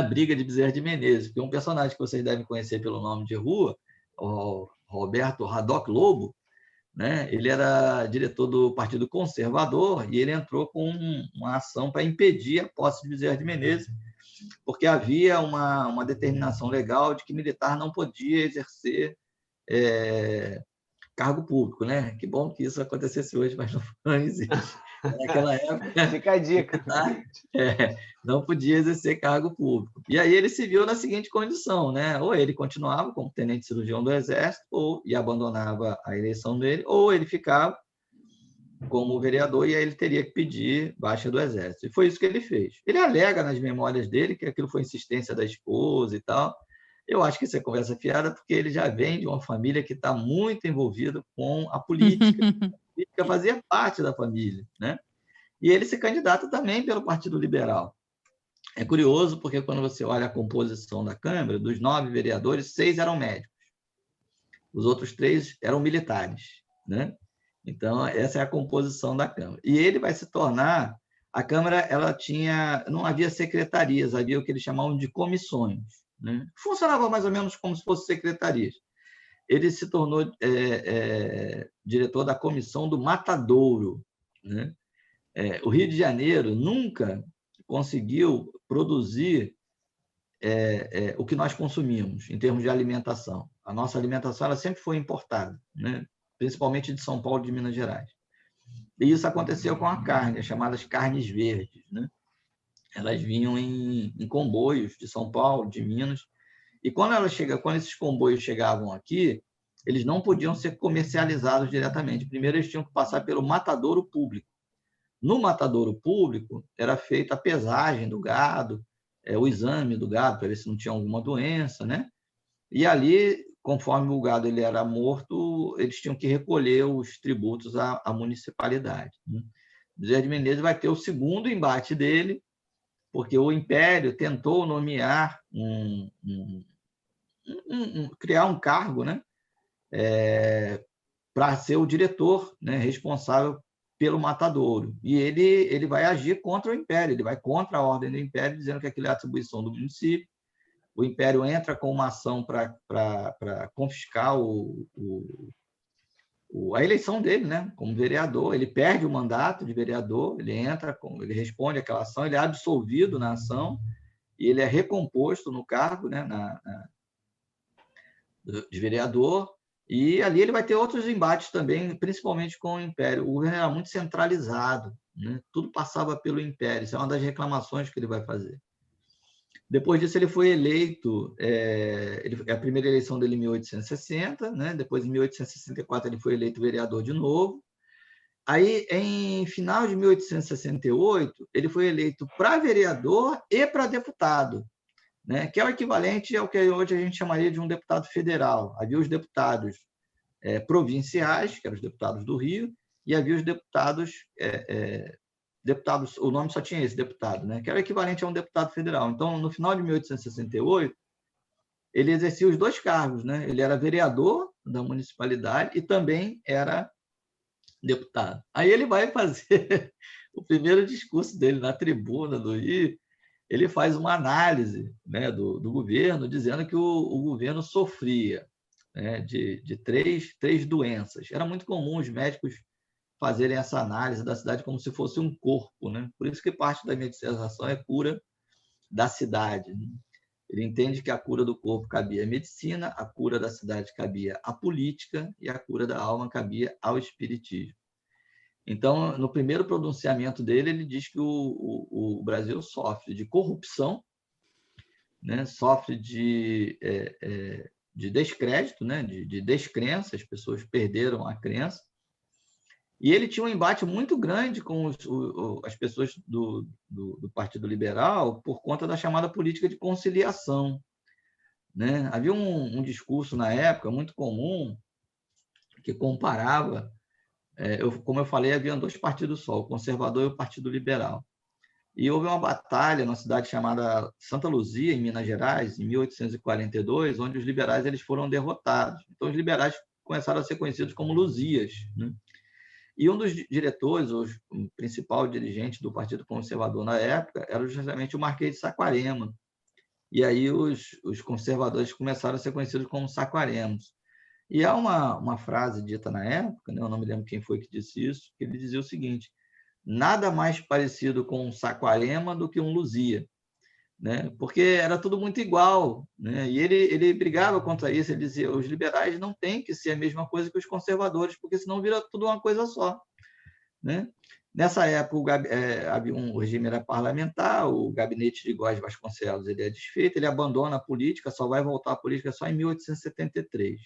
briga de Bezerra de Menezes, que é um personagem que vocês devem conhecer pelo nome de rua, o Roberto Haddock Lobo, né? Ele era diretor do Partido Conservador e ele entrou com uma ação para impedir a posse de Bezerra de Menezes, porque havia uma determinação legal de que militar não podia exercer cargo público, né? Que bom que isso acontecesse hoje, mas não existe. Naquela época, fica a dica. Não podia exercer cargo público. E aí ele se viu na seguinte condição, né? Ou ele continuava como tenente cirurgião do Exército e abandonava a eleição dele, ou ele ficava como vereador e aí ele teria que pedir baixa do Exército. E foi isso que ele fez. Ele alega nas memórias dele que aquilo foi insistência da esposa e tal. Eu acho que isso é conversa fiada, porque ele já vem de uma família que está muito envolvida com a política. A política fazia parte da família, né? E ele se candidata também pelo Partido Liberal. É curioso, porque quando você olha a composição da Câmara, dos 9 vereadores, 6 eram médicos. Os outros 3 eram militares, né? Então, essa é a composição da Câmara. E ele vai se tornar... A Câmara não havia secretarias, havia o que eles chamavam de comissões, né? Funcionava mais ou menos como se fossem secretarias. Ele se tornou diretor da comissão do Matadouro, né? O Rio de Janeiro nunca conseguiu produzir o que nós consumimos em termos de alimentação. A nossa alimentação ela sempre foi importada, né? Principalmente de São Paulo e de Minas Gerais. E isso aconteceu com a carne, as chamadas carnes verdes, né? Elas vinham em comboios de São Paulo, de Minas, e quando esses comboios chegavam aqui, eles não podiam ser comercializados diretamente. Primeiro, eles tinham que passar pelo matadouro público. No matadouro público, era feita a pesagem do gado, o exame do gado, para ver se não tinha alguma doença, né? E ali, conforme o gado ele era morto, eles tinham que recolher os tributos à municipalidade, né? Bezerra de Menezes vai ter o segundo embate dele, porque o Império tentou nomear criar um cargo, né? Para ser o diretor, né? Responsável pelo matadouro. E ele vai agir contra o Império, ele vai contra a ordem do Império, dizendo que aquilo é atribuição do município. O Império entra com uma ação para confiscar a eleição dele, né, como vereador. Ele perde o mandato de vereador, ele responde àquela ação, ele é absolvido na ação e ele é recomposto no cargo, né, de vereador. E ali ele vai ter outros embates também, principalmente com o Império. O governo era muito centralizado, né? Tudo passava pelo Império. Isso é uma das reclamações que ele vai fazer. Depois disso, ele foi eleito, a primeira eleição dele em 1860, né? Depois, em 1864, ele foi eleito vereador de novo. Aí, em final de 1868, ele foi eleito para vereador e para deputado, né? Que é o equivalente ao que hoje a gente chamaria de um deputado federal. Havia os deputados provinciais, que eram os deputados do Rio, e havia os deputados, o nome só tinha esse, deputado, né? Que era o equivalente a um deputado federal. Então, no final de 1868, ele exercia os dois cargos, né? Ele era vereador da municipalidade e também era deputado. Aí ele vai fazer o primeiro discurso dele na tribuna do Rio. Ele faz uma análise, né, do governo, dizendo que o governo sofria, né, de três doenças. Era muito comum os médicos fazerem essa análise da cidade como se fosse um corpo, né? Por isso que parte da minha dissertação é cura da cidade, né? Ele entende que a cura do corpo cabia à medicina, a cura da cidade cabia à política e a cura da alma cabia ao espiritismo. Então, no primeiro pronunciamento dele, ele diz que o Brasil sofre de corrupção, né? Sofre de descrédito, né? De descrença, as pessoas perderam a crença. E ele tinha um embate muito grande com as pessoas do Partido Liberal por conta da chamada política de conciliação, né? Havia um discurso na época muito comum que comparava, como eu falei, havia dois partidos só, o conservador e o Partido Liberal. E houve uma batalha numa cidade chamada Santa Luzia, em Minas Gerais, em 1842, onde os liberais eles foram derrotados. Então, os liberais começaram a ser conhecidos como Luzias, né? E um dos diretores, o principal dirigente do Partido Conservador na época, era justamente o Marquês de Saquarema. E aí os conservadores começaram a ser conhecidos como saquaremos. E há uma frase dita na época, né, eu não me lembro quem foi que disse isso, que ele dizia o seguinte: nada mais parecido com um Saquarema do que um Luzia, né? Porque era tudo muito igual, né? E ele brigava contra isso, ele dizia: os liberais não têm que ser a mesma coisa que os conservadores, porque senão vira tudo uma coisa só, né? Nessa época, o regime era parlamentar, o gabinete de Góes Vasconcelos ele é desfeito, ele abandona a política, só vai voltar à política só em 1873.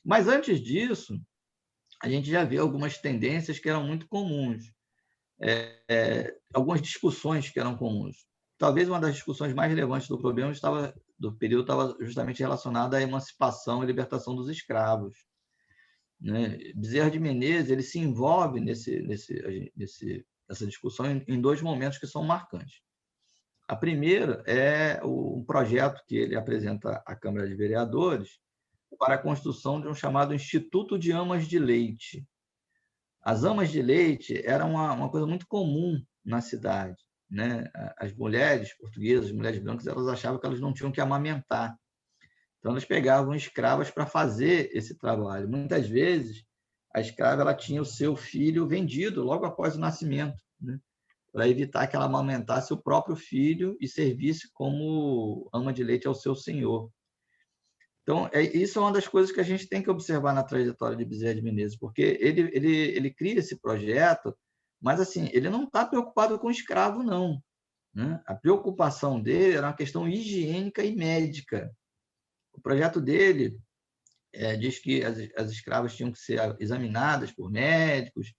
Mas antes disso, a gente já vê algumas tendências que eram muito comuns, algumas discussões que eram comuns. Talvez uma das discussões mais relevantes do período estava justamente relacionada à emancipação e libertação dos escravos, né? Bezerra de Menezes ele se envolve nessa discussão em dois momentos que são marcantes. A primeira é um projeto que ele apresenta à Câmara de Vereadores para a construção de um chamado Instituto de Amas de Leite. As amas de leite eram uma coisa muito comum na cidade, né? As mulheres portuguesas, as mulheres brancas, elas achavam que elas não tinham que amamentar. Então, elas pegavam escravas para fazer esse trabalho. Muitas vezes, a escrava ela tinha o seu filho vendido logo após o nascimento, né? Para evitar que ela amamentasse o próprio filho e servisse como ama de leite ao seu senhor. Então, isso é uma das coisas que a gente tem que observar na trajetória de Bezerra de Menezes, porque ele cria esse projeto, mas assim, ele não está preocupado com escravo, não, né? A preocupação dele era uma questão higiênica e médica. O projeto dele diz que as escravas tinham que ser examinadas por médicos,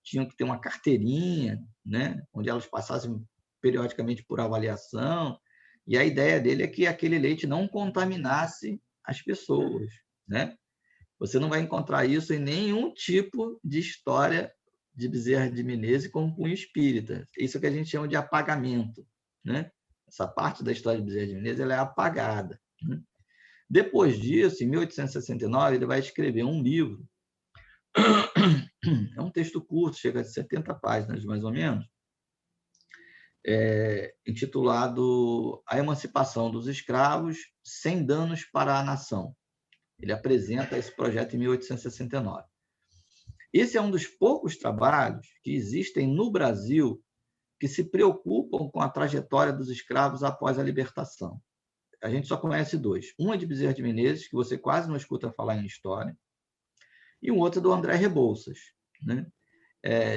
tinham que ter uma carteirinha, né, onde elas passassem periodicamente por avaliação, e a ideia dele é que aquele leite não contaminasse as pessoas, né? Você não vai encontrar isso em nenhum tipo de história de Bezerra de Menezes com cunho espírita. Isso que a gente chama de apagamento, né? Essa parte da história de Bezerra de Menezes ela é apagada, né? Depois disso, em 1869, ele vai escrever um livro É um texto curto, chega a 70 páginas, mais ou menos, intitulado A Emancipação dos Escravos Sem Danos para a Nação. Ele apresenta esse projeto em 1869. Esse é um dos poucos trabalhos que existem no Brasil que se preocupam com a trajetória dos escravos após a libertação. A gente só conhece dois. Um é de Bezerra de Menezes, que você quase não escuta falar em história, e um outro é do André Rebouças, né?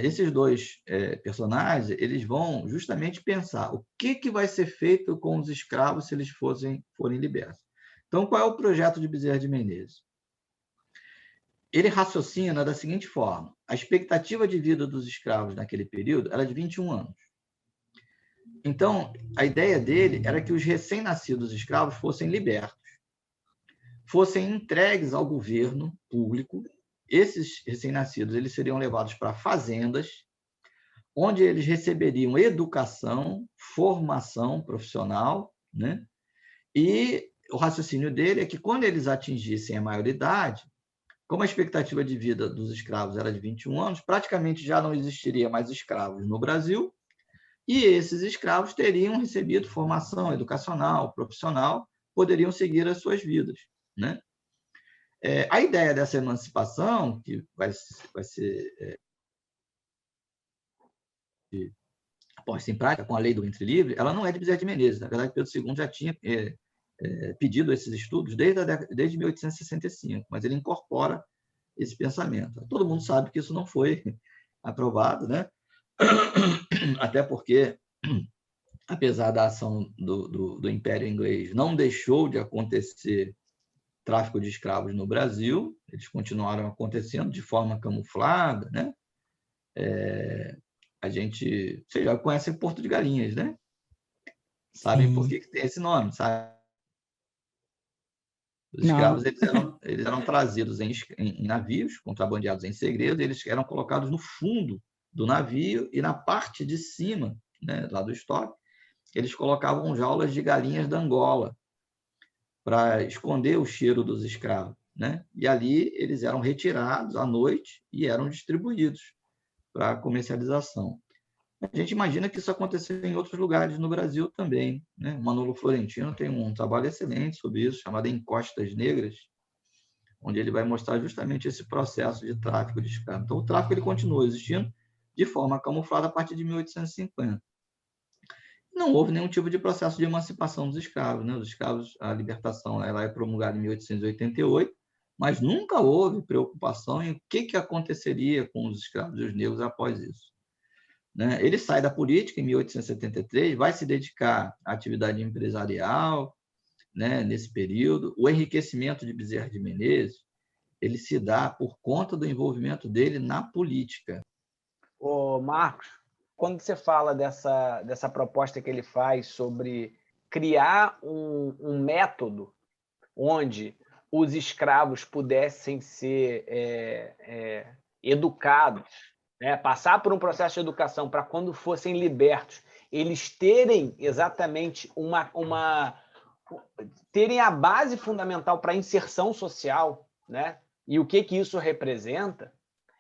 Esses dois personagens, eles vão justamente pensar o que vai ser feito com os escravos se eles forem libertos. Então, qual é o projeto de Bezerra de Menezes? Ele raciocina da seguinte forma: a expectativa de vida dos escravos naquele período era de 21 anos. Então, a ideia dele era que os recém-nascidos escravos fossem libertos, fossem entregues ao governo público. Esses recém-nascidos eles seriam levados para fazendas, onde eles receberiam educação, formação profissional, né? E o raciocínio dele é que, quando eles atingissem a maioridade, como a expectativa de vida dos escravos era de 21 anos, praticamente já não existiria mais escravos no Brasil, e esses escravos teriam recebido formação educacional, profissional, poderiam seguir as suas vidas, né? A ideia dessa emancipação, que vai ser posta em prática com a lei do ventre livre, ela não é de Bezerra de Menezes. Na verdade, Pedro II já tinha pedido esses estudos desde 1865, mas ele incorpora esse pensamento. Todo mundo sabe que isso não foi aprovado, né? Até porque, apesar da ação do Império Inglês, não deixou de acontecer tráfico de escravos no Brasil, eles continuaram acontecendo de forma camuflada, né? Vocês já conhecem Porto de Galinhas, né? Sabem por que tem esse nome, sabe? Os escravos eles eram trazidos em navios, contrabandeados em segredo, eles eram colocados no fundo do navio e na parte de cima, né, lá do estoque, eles colocavam jaulas de galinhas da Angola para esconder o cheiro dos escravos, né? E ali eles eram retirados à noite e eram distribuídos para comercialização. A gente imagina que isso aconteceu em outros lugares no Brasil também, né? Manolo Florentino tem um trabalho excelente sobre isso, chamado Encostas Negras, onde ele vai mostrar justamente esse processo de tráfico de escravos. Então, o tráfico ele continua existindo de forma camuflada a partir de 1850. Não houve nenhum tipo de processo de emancipação dos escravos, né? Os escravos, a libertação ela é promulgada em 1888, mas nunca houve preocupação em o que aconteceria com os escravos e os negros após isso, né? Ele sai da política em 1873, vai se dedicar à atividade empresarial, né, nesse período. O enriquecimento de Bezerra de Menezes ele se dá por conta do envolvimento dele na política. Ô, Marcos, quando você fala dessa proposta que ele faz sobre criar um método onde os escravos pudessem ser educados, né, passar por um processo de educação para, quando fossem libertos, eles terem exatamente terem a base fundamental para a inserção social, né? E o que isso representa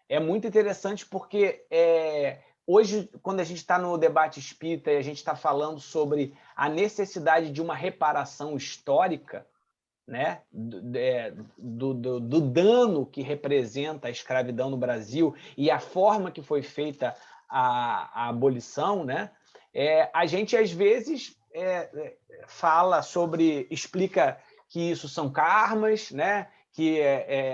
é muito interessante, porque hoje, quando a gente está no debate espírita e a gente está falando sobre a necessidade de uma reparação histórica, né, do dano que representa a escravidão no Brasil e a forma que foi feita a abolição, né, a gente, às vezes, explica que isso são karmas, né, que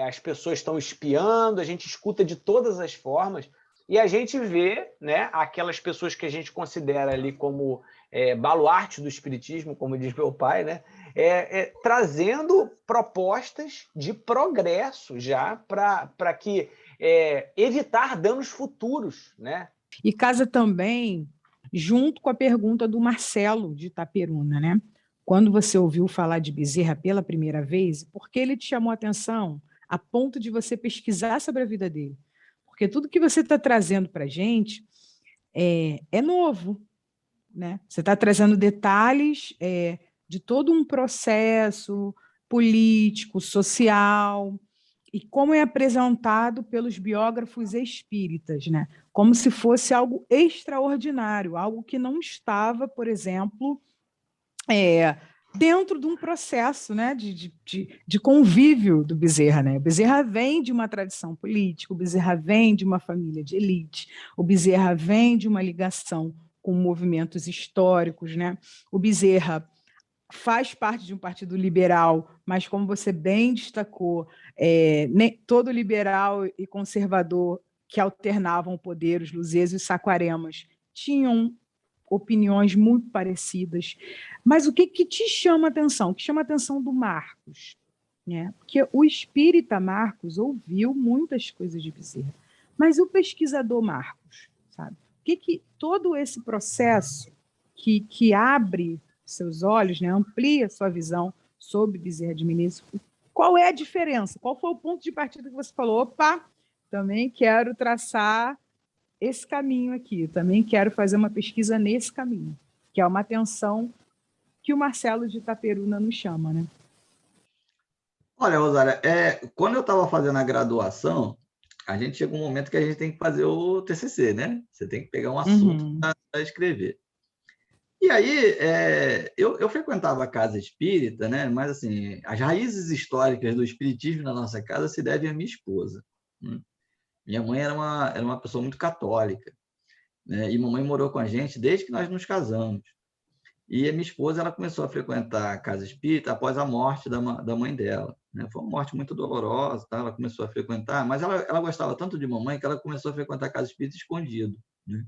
as pessoas estão espiando, a gente escuta de todas as formas, e a gente vê, né, aquelas pessoas que a gente considera ali como baluarte do espiritismo, como diz meu pai, né, trazendo propostas de progresso já para evitar danos futuros, né? E casa também junto com a pergunta do Marcelo de Itaperuna, né? Quando você ouviu falar de Bezerra pela primeira vez, por que ele te chamou a atenção a ponto de você pesquisar sobre a vida dele? Porque tudo que você está trazendo para a gente é novo, né? Você está trazendo detalhes de todo um processo político, social, e como é apresentado pelos biógrafos espíritas, né? Como se fosse algo extraordinário, algo que não estava, por exemplo, dentro de um processo, né, de convívio do Bezerra. Né? O Bezerra vem de uma tradição política, o Bezerra vem de uma família de elite, o Bezerra vem de uma ligação com movimentos históricos. Né? O Bezerra faz parte de um partido liberal, mas, como você bem destacou, todo liberal e conservador que alternavam o poder, os Luzes e os Saquaremas, tinham opiniões muito parecidas. Mas o que te chama a atenção? O que chama a atenção do Marcos? Né? Porque o espírita Marcos ouviu muitas coisas de Bezerra, mas o pesquisador Marcos, sabe? O que todo esse processo que abre seus olhos, né, amplia sua visão sobre Bezerra de Menezes, qual é a diferença? Qual foi o ponto de partida que você falou? Opa, também quero traçar esse caminho aqui, também quero fazer uma pesquisa nesse caminho, que é uma atenção que o Marcelo de Itaperuna nos chama, né? Olha, Rosália, quando eu estava fazendo a graduação, a gente chega um momento que a gente tem que fazer o TCC, né? Você tem que pegar um assunto para escrever. E aí, eu frequentava a casa espírita, né? Mas, assim, as raízes históricas do espiritismo na nossa casa se devem à minha esposa. Né? Minha mãe era uma pessoa muito católica, né? E mamãe morou com a gente desde que nós nos casamos. E a minha esposa, ela começou a frequentar a casa espírita após a morte da mãe dela. Né? Foi uma morte muito dolorosa, tá? Ela começou a frequentar, mas ela gostava tanto de mamãe que ela começou a frequentar a casa espírita escondido. Né?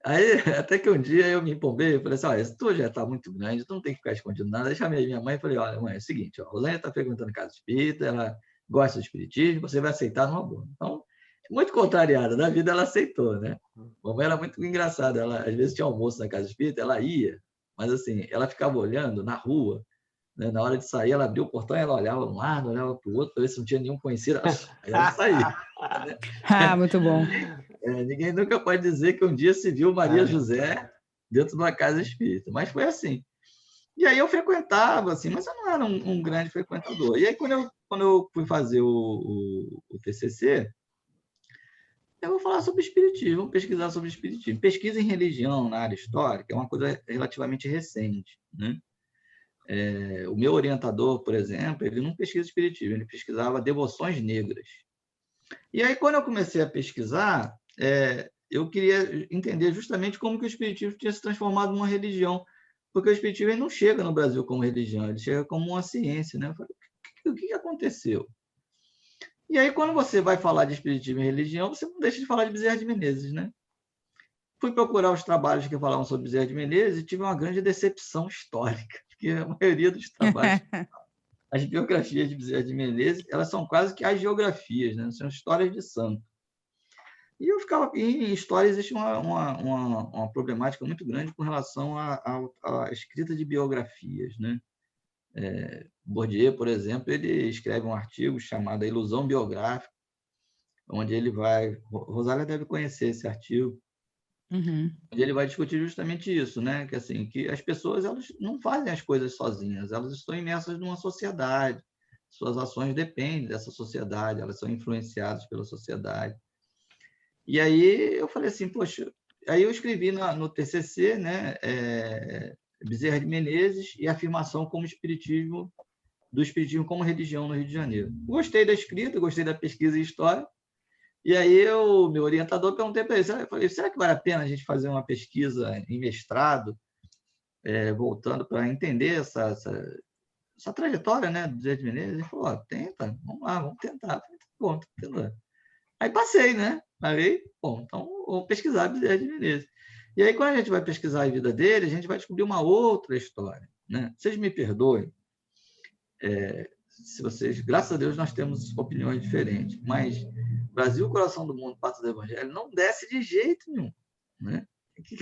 Aí, até que um dia eu me empolguei, eu falei assim, olha, tu já está muito grande, tu não tem que ficar escondido nada. Aí chamei minha mãe e falei, olha, mãe, é o seguinte, ó, a Rosângela está frequentando a casa espírita, ela gosta do espiritismo, você vai aceitar numa boa. Então, muito contrariada na vida, ela aceitou, né? A mamãe era muito engraçada, ela às vezes tinha almoço na casa espírita, ela ia, mas assim, ela ficava olhando na rua, né? Na hora de sair, ela abria o portão e ela olhava um lado, olhava para o outro, para ver se não tinha nenhum conhecido, aí ela saía. Ah, muito bom. Ninguém nunca pode dizer que um dia se viu Maria José dentro de uma casa espírita, mas foi assim. E aí eu frequentava, assim, mas eu não era um grande frequentador. E aí, quando eu fui fazer o TCC, eu vou falar sobre espiritismo, vou pesquisar sobre espiritismo. Pesquisa em religião na área histórica é uma coisa relativamente recente. Né? O meu orientador, por exemplo, ele não pesquisa espiritismo, ele pesquisava devoções negras. E aí, quando eu comecei a pesquisar, eu queria entender justamente como que o espiritismo tinha se transformado numa religião, porque o espiritismo ele não chega no Brasil como religião, ele chega como uma ciência. Né? Eu falei, o que aconteceu? E aí, quando você vai falar de espiritismo e religião, você não deixa de falar de Bezerra de Menezes, né? Fui procurar os trabalhos que falavam sobre Bezerra de Menezes e tive uma grande decepção histórica, porque a maioria dos trabalhos, as biografias de Bezerra de Menezes, elas são quase que agiografias, né? São histórias de santo. E eu ficava... Em história existe uma problemática muito grande com relação à escrita de biografias, né? Bourdieu, por exemplo, ele escreve um artigo chamado A Ilusão Biográfica, onde ele vai... Rosália deve conhecer esse artigo, onde ele vai discutir justamente isso, né? Que, assim, que as pessoas elas não fazem as coisas sozinhas, elas estão imersas numa sociedade, suas ações dependem dessa sociedade, elas são influenciadas pela sociedade. E aí eu falei assim, poxa... Aí eu escrevi no TCC, né? Bezerra de Menezes e a afirmação do espiritismo como religião no Rio de Janeiro. Gostei da escrita, gostei da pesquisa em história, e aí meu orientador perguntei para ele, eu falei, será que vale a pena a gente fazer uma pesquisa em mestrado, voltando para entender essa trajetória, né, do Bezerra de Menezes? Ele falou, tenta, vamos lá, vamos tentar. Falei, bom, tô tentando. Aí passei, né? Falei, bom, então vou pesquisar Bezerra de Menezes. E aí, quando a gente vai pesquisar a vida dele, a gente vai descobrir uma outra história. Né? Vocês me perdoem, se vocês... Graças a Deus, nós temos opiniões diferentes, mas Brasil, coração do mundo, pátria do Evangelho, não desce de jeito nenhum. Né?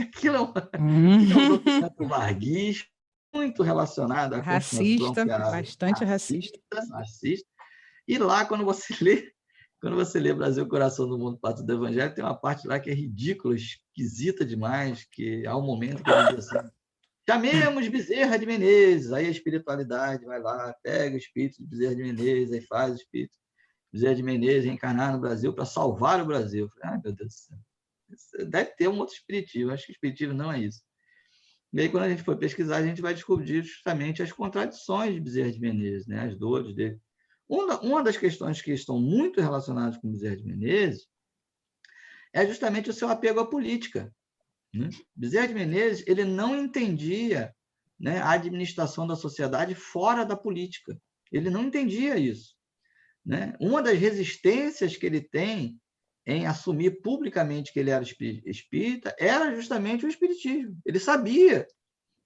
Aquilo é um documento larguíssimo, muito relacionado à racista, bastante racista. E lá, quando você lê Brasil, coração do mundo, pátria do Evangelho, tem uma parte lá que é ridícula, esquisita demais, que há um momento que ele diz assim, chamemos Bezerra de Menezes. Aí a espiritualidade vai lá, pega o espírito de Bezerra de Menezes, aí faz o espírito de Bezerra de Menezes reencarnar no Brasil para salvar o Brasil. Ai, meu Deus do céu. Deve ter um outro espiritismo, acho que o espiritismo não é isso. E aí, quando a gente for pesquisar, a gente vai descobrir justamente as contradições de Bezerra de Menezes, né? As dores dele. Uma das questões que estão muito relacionadas com Bezerra de Menezes é justamente o seu apego à política, né? Bezerra de Menezes ele não entendia, né, a administração da sociedade fora da política. Ele não entendia isso, né? Uma das resistências que ele tem em assumir publicamente que ele era espírita era justamente o espiritismo. Ele sabia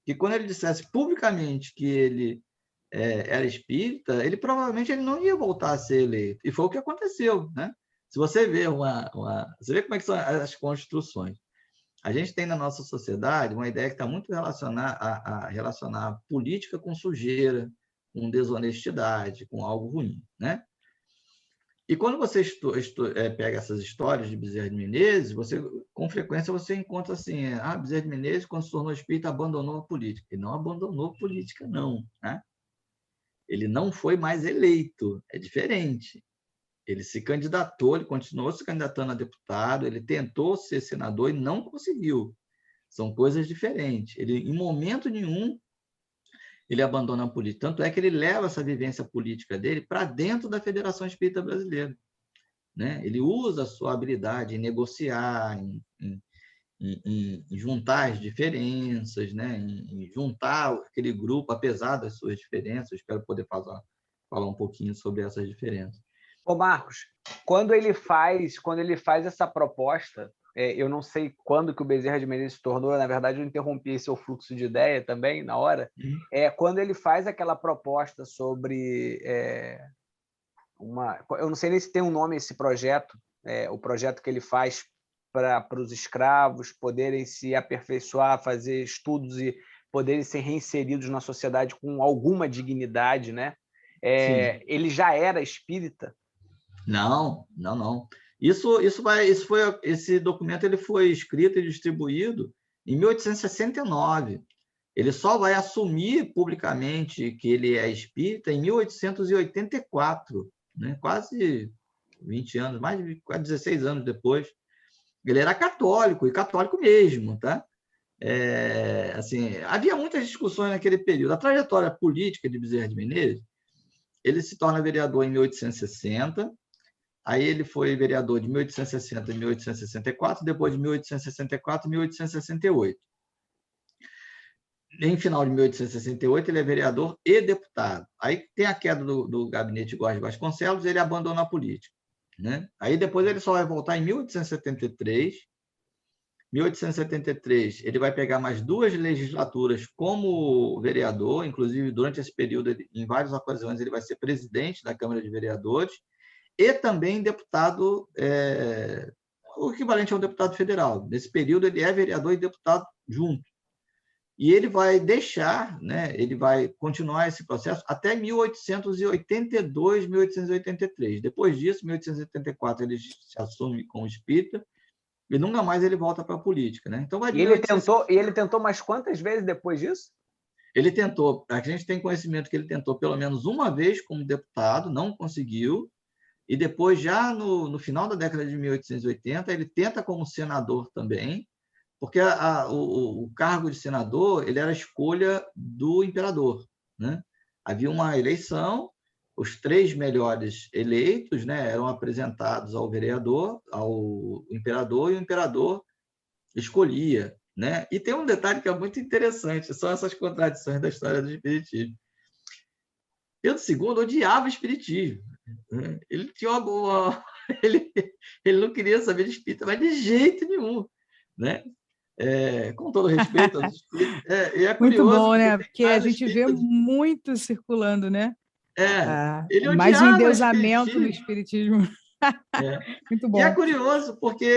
que quando ele dissesse publicamente que ele era espírita, ele provavelmente não ia voltar a ser eleito. E foi o que aconteceu, né? Se você vê você vê como é que são as construções. A gente tem na nossa sociedade uma ideia que está muito relacionada a relacionar política com sujeira, com desonestidade, com algo ruim, né? E quando você pega essas histórias de Bezerra de Menezes, com frequência você encontra assim, Bezerra de Menezes, quando se tornou espírita, abandonou a política. Ele não abandonou a política, não, né? Ele não foi mais eleito, é diferente. Ele se candidatou, ele continuou se candidatando a deputado, ele tentou ser senador e não conseguiu. São coisas diferentes. Ele, em momento nenhum, ele abandona a política. Tanto é que ele leva essa vivência política dele para dentro da Federação Espírita Brasileira, né? Ele usa a sua habilidade em negociar, em juntar as diferenças, né? Em juntar aquele grupo, apesar das suas diferenças. Eu espero poder falar um pouquinho sobre essas diferenças. Ô Marcos, quando ele faz essa proposta, eu não sei quando que o Bezerra de Menezes se tornou, na verdade eu interrompi seu fluxo de ideia também, na hora, quando ele faz aquela proposta sobre eu não sei nem se tem um nome esse projeto, o projeto que ele faz para os escravos poderem se aperfeiçoar, fazer estudos e poderem ser reinseridos na sociedade com alguma dignidade, né? Ele já era espírita? Não. Esse documento ele foi escrito e distribuído em 1869. Ele só vai assumir publicamente que ele é espírita em 1884, né? Quase 20 anos, mais de quase 16 anos depois. Ele era católico, e católico mesmo, tá? Assim, havia muitas discussões naquele período. A trajetória política de Bezerra de Menezes, ele se torna vereador em 1860, aí ele foi vereador de 1860 a 1864, depois de 1864 a 1868. Em final de 1868, ele é vereador e deputado. Aí tem a queda do gabinete Góes de Vasconcelos, ele abandona a política, né? Aí depois ele só vai voltar em 1873. 1873, ele vai pegar mais 2 legislaturas como vereador, inclusive durante esse período, em várias ocasiões, ele vai ser presidente da Câmara de Vereadores e também deputado, o equivalente a um deputado federal. Nesse período, ele é vereador e deputado junto. E ele vai deixar, né, ele vai continuar esse processo até 1882, 1883. Depois disso, 1884, ele se assume como espírita e nunca mais ele volta para a política, né? Então, ele tentou mais quantas vezes depois disso? Ele tentou, a gente tem conhecimento que ele tentou pelo menos uma vez como deputado, não conseguiu, e depois, já no final da década de 1880, ele tenta como senador também, porque o cargo de senador ele era a escolha do imperador, né? Havia uma eleição, os 3 melhores eleitos, né, eram apresentados ao vereador, ao imperador, e o imperador escolhia, né? E tem um detalhe que é muito interessante, são essas contradições da história do espiritismo. Pedro II odiava o espiritismo. Ele tinha ele não queria saber de espírita, mas de jeito nenhum, né? Com todo respeito aos espíritos. E é curioso, muito bom, né? Porque a gente vê muito circulando, né? Ele mais um odiava endeusamento no espiritismo. Muito bom. E é curioso porque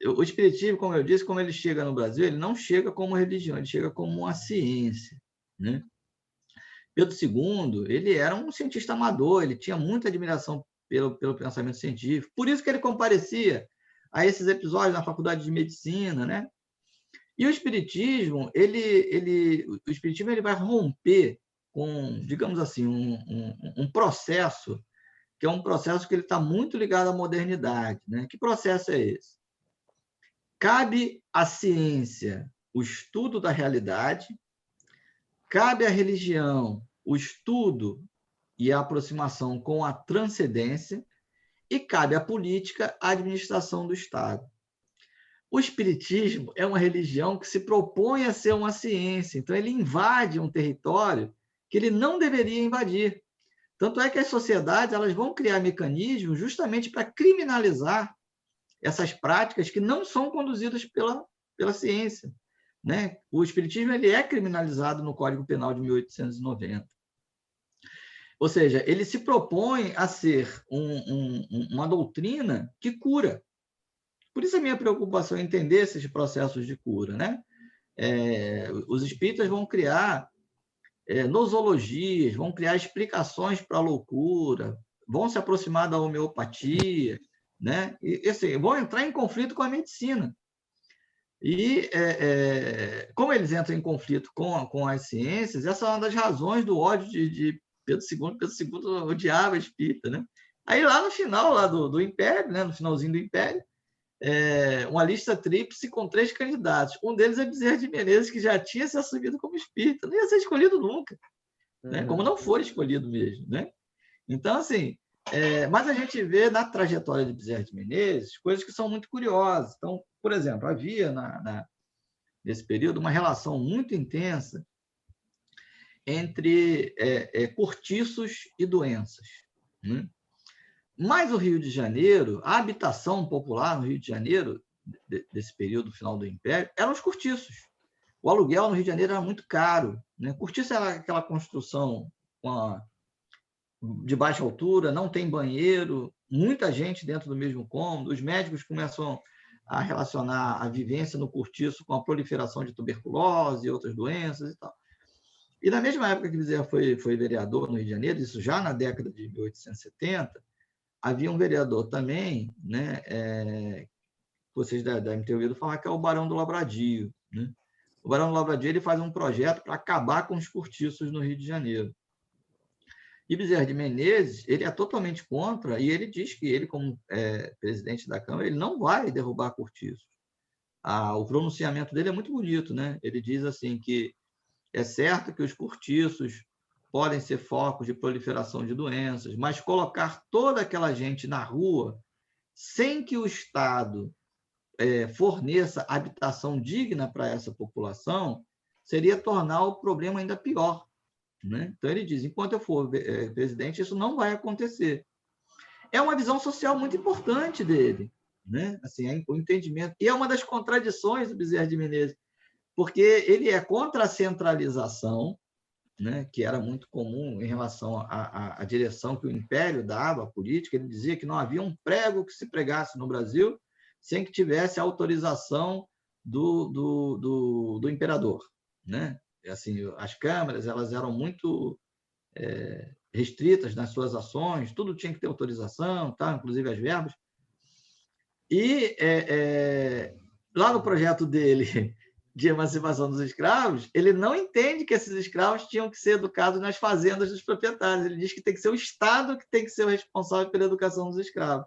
o espiritismo, como eu disse, como ele chega no Brasil, ele não chega como religião, ele chega como uma ciência, né? Pedro II, ele era um cientista amador, ele tinha muita admiração pelo pensamento científico, por isso que ele comparecia a esses episódios na Faculdade de Medicina, né? E o espiritismo, o espiritismo ele vai romper com, digamos assim, um processo que é um processo que ele está muito ligado à modernidade, né? Que processo é esse? Cabe à ciência o estudo da realidade, cabe à religião o estudo e a aproximação com a transcendência, e cabe à política a administração do Estado. O espiritismo é uma religião que se propõe a ser uma ciência, então ele invade um território que ele não deveria invadir. Tanto é que as sociedades elas vão criar mecanismos justamente para criminalizar essas práticas que não são conduzidas pela ciência, né? O espiritismo ele é criminalizado no Código Penal de 1890. Ou seja, ele se propõe a ser uma doutrina que cura. Por isso a minha preocupação é entender esses processos de cura, né? Os espíritas vão criar nosologias, vão criar explicações para a loucura, vão se aproximar da homeopatia, né? E assim, vão entrar em conflito com a medicina. E como eles entram em conflito com as ciências, essa é uma das razões do ódio de Pedro II. Pedro II odiava a espírita, né? Aí lá no final lá do Império, né? No finalzinho do Império, uma lista tríplice com 3 candidatos. Um deles é Bezerra de Menezes, que já tinha se assumido como espírita, não ia ser escolhido nunca, né? Como não foi escolhido mesmo, né? Então, assim, mas a gente vê na trajetória de Bezerra de Menezes coisas que são muito curiosas. Então, por exemplo, havia nesse período uma relação muito intensa entre cortiços e doenças, né? Mas o Rio de Janeiro, a habitação popular no Rio de Janeiro, desse período final do Império, eram os cortiços. O aluguel no Rio de Janeiro era muito caro, né? Cortiço era aquela construção de baixa altura, não tem banheiro, muita gente dentro do mesmo cômodo. Os médicos começam a relacionar a vivência no cortiço com a proliferação de tuberculose e outras doenças e tal. E na mesma época que Bezerra foi vereador no Rio de Janeiro, isso já na década de 1870, havia um vereador também, né, vocês devem ter ouvido falar, que é o Barão do Lavradio, né? O Barão do Lavradio ele faz um projeto para acabar com os cortiços no Rio de Janeiro. E Bezerra de Menezes ele é totalmente contra, e ele diz que ele, como presidente da Câmara, ele não vai derrubar cortiços. O pronunciamento dele é muito bonito, né? Ele diz assim que é certo que os cortiços podem ser focos de proliferação de doenças, mas colocar toda aquela gente na rua sem que o Estado forneça habitação digna para essa população seria tornar o problema ainda pior, né? Então, ele diz, enquanto eu for presidente, isso não vai acontecer. É uma visão social muito importante dele, né? Assim, o entendimento. E é uma das contradições do Bezerra de Menezes, porque ele é contra a centralização, né, que era muito comum em relação à direção que o Império dava à política. Ele dizia que não havia um prego que se pregasse no Brasil sem que tivesse a autorização do imperador, né? Assim, as câmaras elas eram muito restritas nas suas ações, tudo tinha que ter autorização, tá? Inclusive as verbas. E lá no projeto dele de emancipação dos escravos, ele não entende que esses escravos tinham que ser educados nas fazendas dos proprietários. Ele diz que tem que ser o Estado que tem que ser o responsável pela educação dos escravos.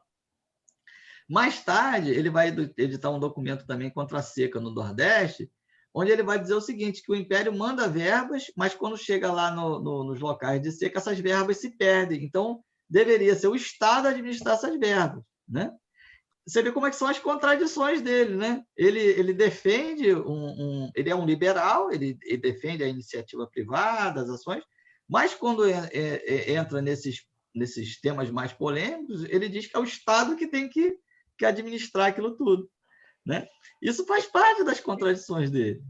Mais tarde, ele vai editar um documento também contra a seca no Nordeste, onde ele vai dizer o seguinte, que o Império manda verbas, mas quando chega lá nos locais de seca, essas verbas se perdem. Então, deveria ser o Estado a administrar essas verbas, né? Você vê como é que são as contradições dele, né? Ele defende ele é um liberal, ele defende a iniciativa privada, as ações, mas quando entra nesses temas mais polêmicos, ele diz que é o Estado que tem que administrar aquilo tudo, né? Isso faz parte das contradições dele.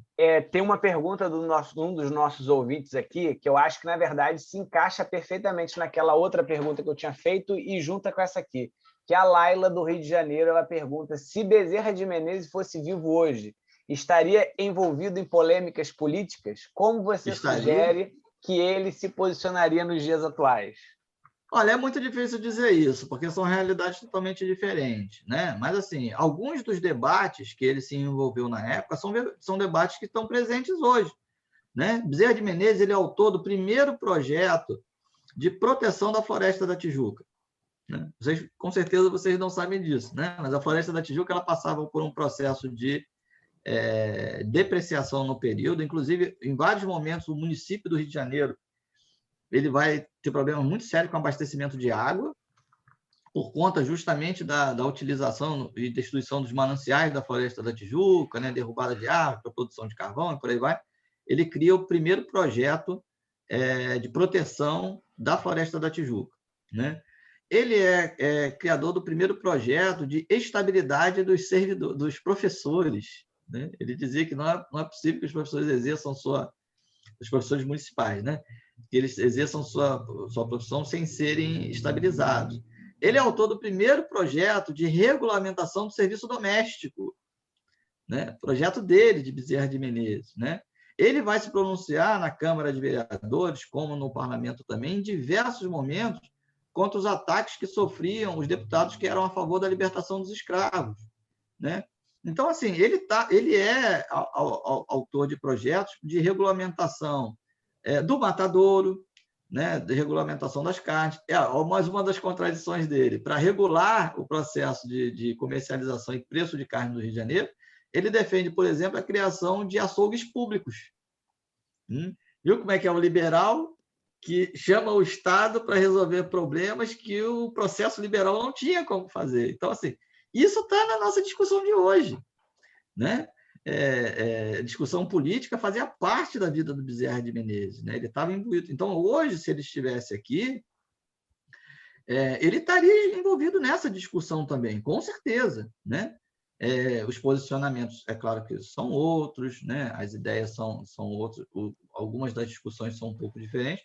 Tem uma pergunta de um dos nossos ouvintes aqui, que eu acho que, na verdade, se encaixa perfeitamente naquela outra pergunta que eu tinha feito e junta com essa aqui, que a Laila, do Rio de Janeiro, ela pergunta se Bezerra de Menezes fosse vivo hoje, estaria envolvido em polêmicas políticas? Como você sugere que ele se posicionaria nos dias atuais? Olha, é muito difícil dizer isso, porque são realidades totalmente diferentes, né? Mas, assim, alguns dos debates que ele se envolveu na época são debates que estão presentes hoje, né? Bezerra de Menezes, ele é autor do primeiro projeto de proteção da Floresta da Tijuca, né? Com certeza vocês não sabem disso, né? Mas a Floresta da Tijuca ela passava por um processo de depreciação no período, inclusive, em vários momentos, o município do Rio de Janeiro ele vai ter problemas muito sérios com abastecimento de água, por conta justamente da utilização e destruição dos mananciais da Floresta da Tijuca, né? Derrubada de árvores para produção de carvão e por aí vai. Ele cria o primeiro projeto de proteção da Floresta da Tijuca, né? Ele é criador do primeiro projeto de estabilidade dos professores, né? Ele dizia que não é possível que os professores exerçam os professores municipais, né? Que eles exerçam sua profissão sem serem estabilizados. Ele é autor do primeiro projeto de regulamentação do serviço doméstico, né? Projeto dele, de Bezerra de Menezes, né? Ele vai se pronunciar na Câmara de Vereadores, como no Parlamento também, em diversos momentos, contra os ataques que sofriam os deputados que eram a favor da libertação dos escravos, né? Então, assim, ele é autor de projetos de regulamentação do matadouro, né, de regulamentação das carnes. Mais uma das contradições dele. Para regular o processo de comercialização e preço de carne no Rio de Janeiro, ele defende, por exemplo, a criação de açougues públicos. Viu como é que é um liberal que chama o Estado para resolver problemas que o processo liberal não tinha como fazer? Então, assim, isso está na nossa discussão de hoje, né? Discussão política fazia parte da vida do Bezerra de Menezes, né? Ele estava imbuído. Então, hoje, se ele estivesse aqui, ele estaria envolvido nessa discussão também, com certeza, né? Os posicionamentos, é claro que são outros, né? As ideias são outras, algumas das discussões são um pouco diferentes,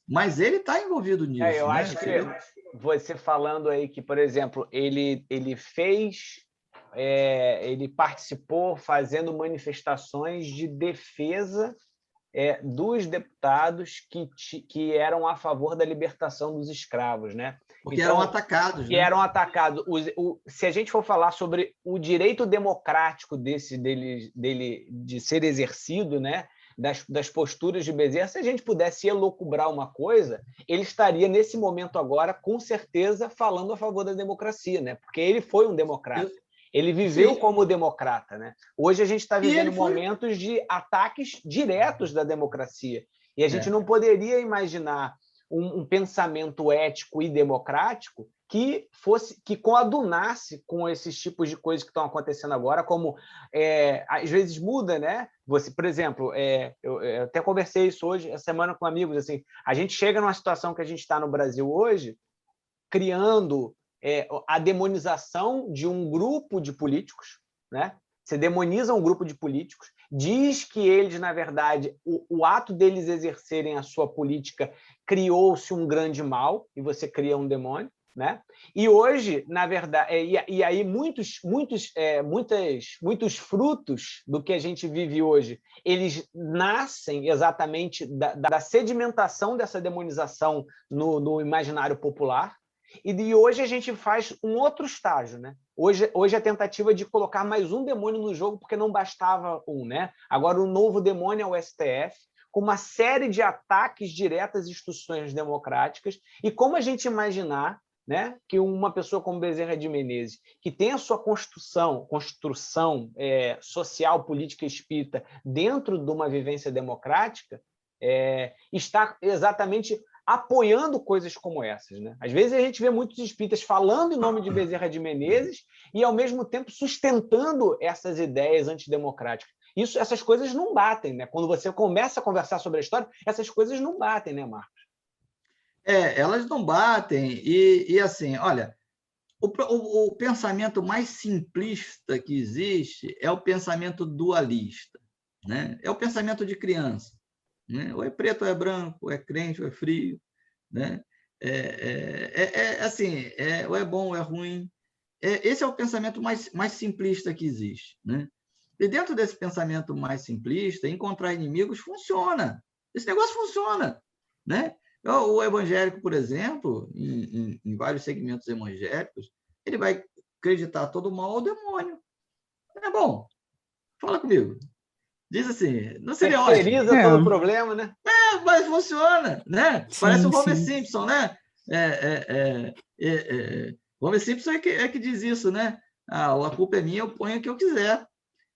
mas ele está envolvido nisso. Eu acho que você falando aí que, por exemplo, ele participou fazendo manifestações de defesa dos deputados que eram a favor da libertação dos escravos, né? Porque eram atacados. Que eram atacados. Se a gente for falar sobre o direito democrático dele de ser exercido, né? Das posturas de Bezerra, se a gente pudesse elocubrar uma coisa, ele estaria, nesse momento agora, com certeza, falando a favor da democracia, né? Porque ele foi um democrata. Ele viveu como democrata, né? Hoje a gente está vivendo momentos de ataques diretos da democracia. E a gente não poderia imaginar um pensamento ético e democrático que coadunasse com esses tipos de coisas que estão acontecendo agora, como às vezes muda, né? Você, por exemplo, eu até conversei isso hoje, essa semana com amigos, assim, a gente chega numa situação que a gente está no Brasil hoje, criando a demonização de um grupo de políticos, né? Você demoniza um grupo de políticos, diz que eles, na verdade, o ato deles exercerem a sua política criou-se um grande mal, e você cria um demônio, né? E hoje, na verdade, e aí muitos frutos do que a gente vive hoje, eles nascem exatamente da sedimentação dessa demonização no imaginário popular. E hoje a gente faz um outro estágio, né? Hoje a tentativa de colocar mais um demônio no jogo, porque não bastava um, né? Agora o novo demônio é o STF, com uma série de ataques diretos às instituições democráticas. E como a gente imaginar, né, que uma pessoa como Bezerra de Menezes, que tem a sua construção social, política espírita dentro de uma vivência democrática, está exatamente apoiando coisas como essas, né? Às vezes a gente vê muitos espíritas falando em nome de Bezerra de Menezes e, ao mesmo tempo, sustentando essas ideias antidemocráticas. Essas coisas não batem, né? Quando você começa a conversar sobre a história, essas coisas não batem, né, Marcos? Elas não batem. E assim, olha, o pensamento mais simplista que existe é o pensamento dualista, né? É o pensamento de criança, né? Ou é preto ou é branco, ou é crente ou é frio, né? Assim, ou é bom ou é ruim. Esse é o pensamento mais simplista que existe, né? E dentro desse pensamento mais simplista, encontrar inimigos funciona. Esse negócio funciona, né? O evangélico, por exemplo, em vários segmentos evangélicos, ele vai acreditar todo mal ao demônio. É bom, fala comigo. Diz assim, não seria ótimo? Terceiriza todo o problema, né? Mas funciona, né? Sim, Parece o Homer sim. Simpson, né? Homer Simpson é que diz isso, né? A culpa é minha, eu ponho o que eu quiser.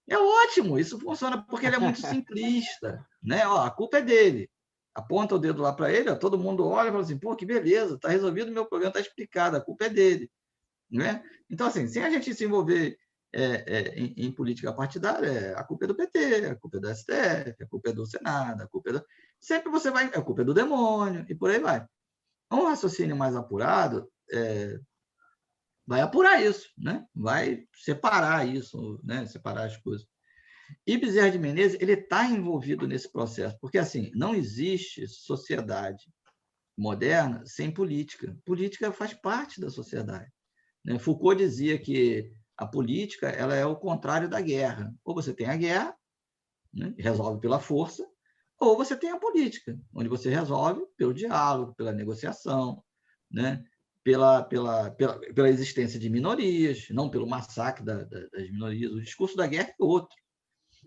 É ótimo, isso funciona porque ele é muito simplista, né? Ó, a culpa é dele. Aponta o dedo lá para ele, ó, todo mundo olha e fala assim, pô, que beleza, está resolvido o meu problema, está explicado, a culpa é dele, né? Então, assim, sem a gente se envolver em política partidária, a culpa é do PT, a culpa é do STF, a culpa é do Senado, a culpa é do... Sempre você vai... A culpa é do demônio, e por aí vai. Um raciocínio mais apurado vai apurar isso, né? Vai separar isso, né? Separar as coisas. E Bezerra de Menezes ele está envolvido nesse processo, porque assim não existe sociedade moderna sem política. Política faz parte da sociedade, né? Foucault dizia que a política ela é o contrário da guerra. Ou você tem a guerra, né? Resolve pela força, ou você tem a política, onde você resolve pelo diálogo, pela negociação, né? Pela existência de minorias, não pelo massacre das minorias. O discurso da guerra é outro.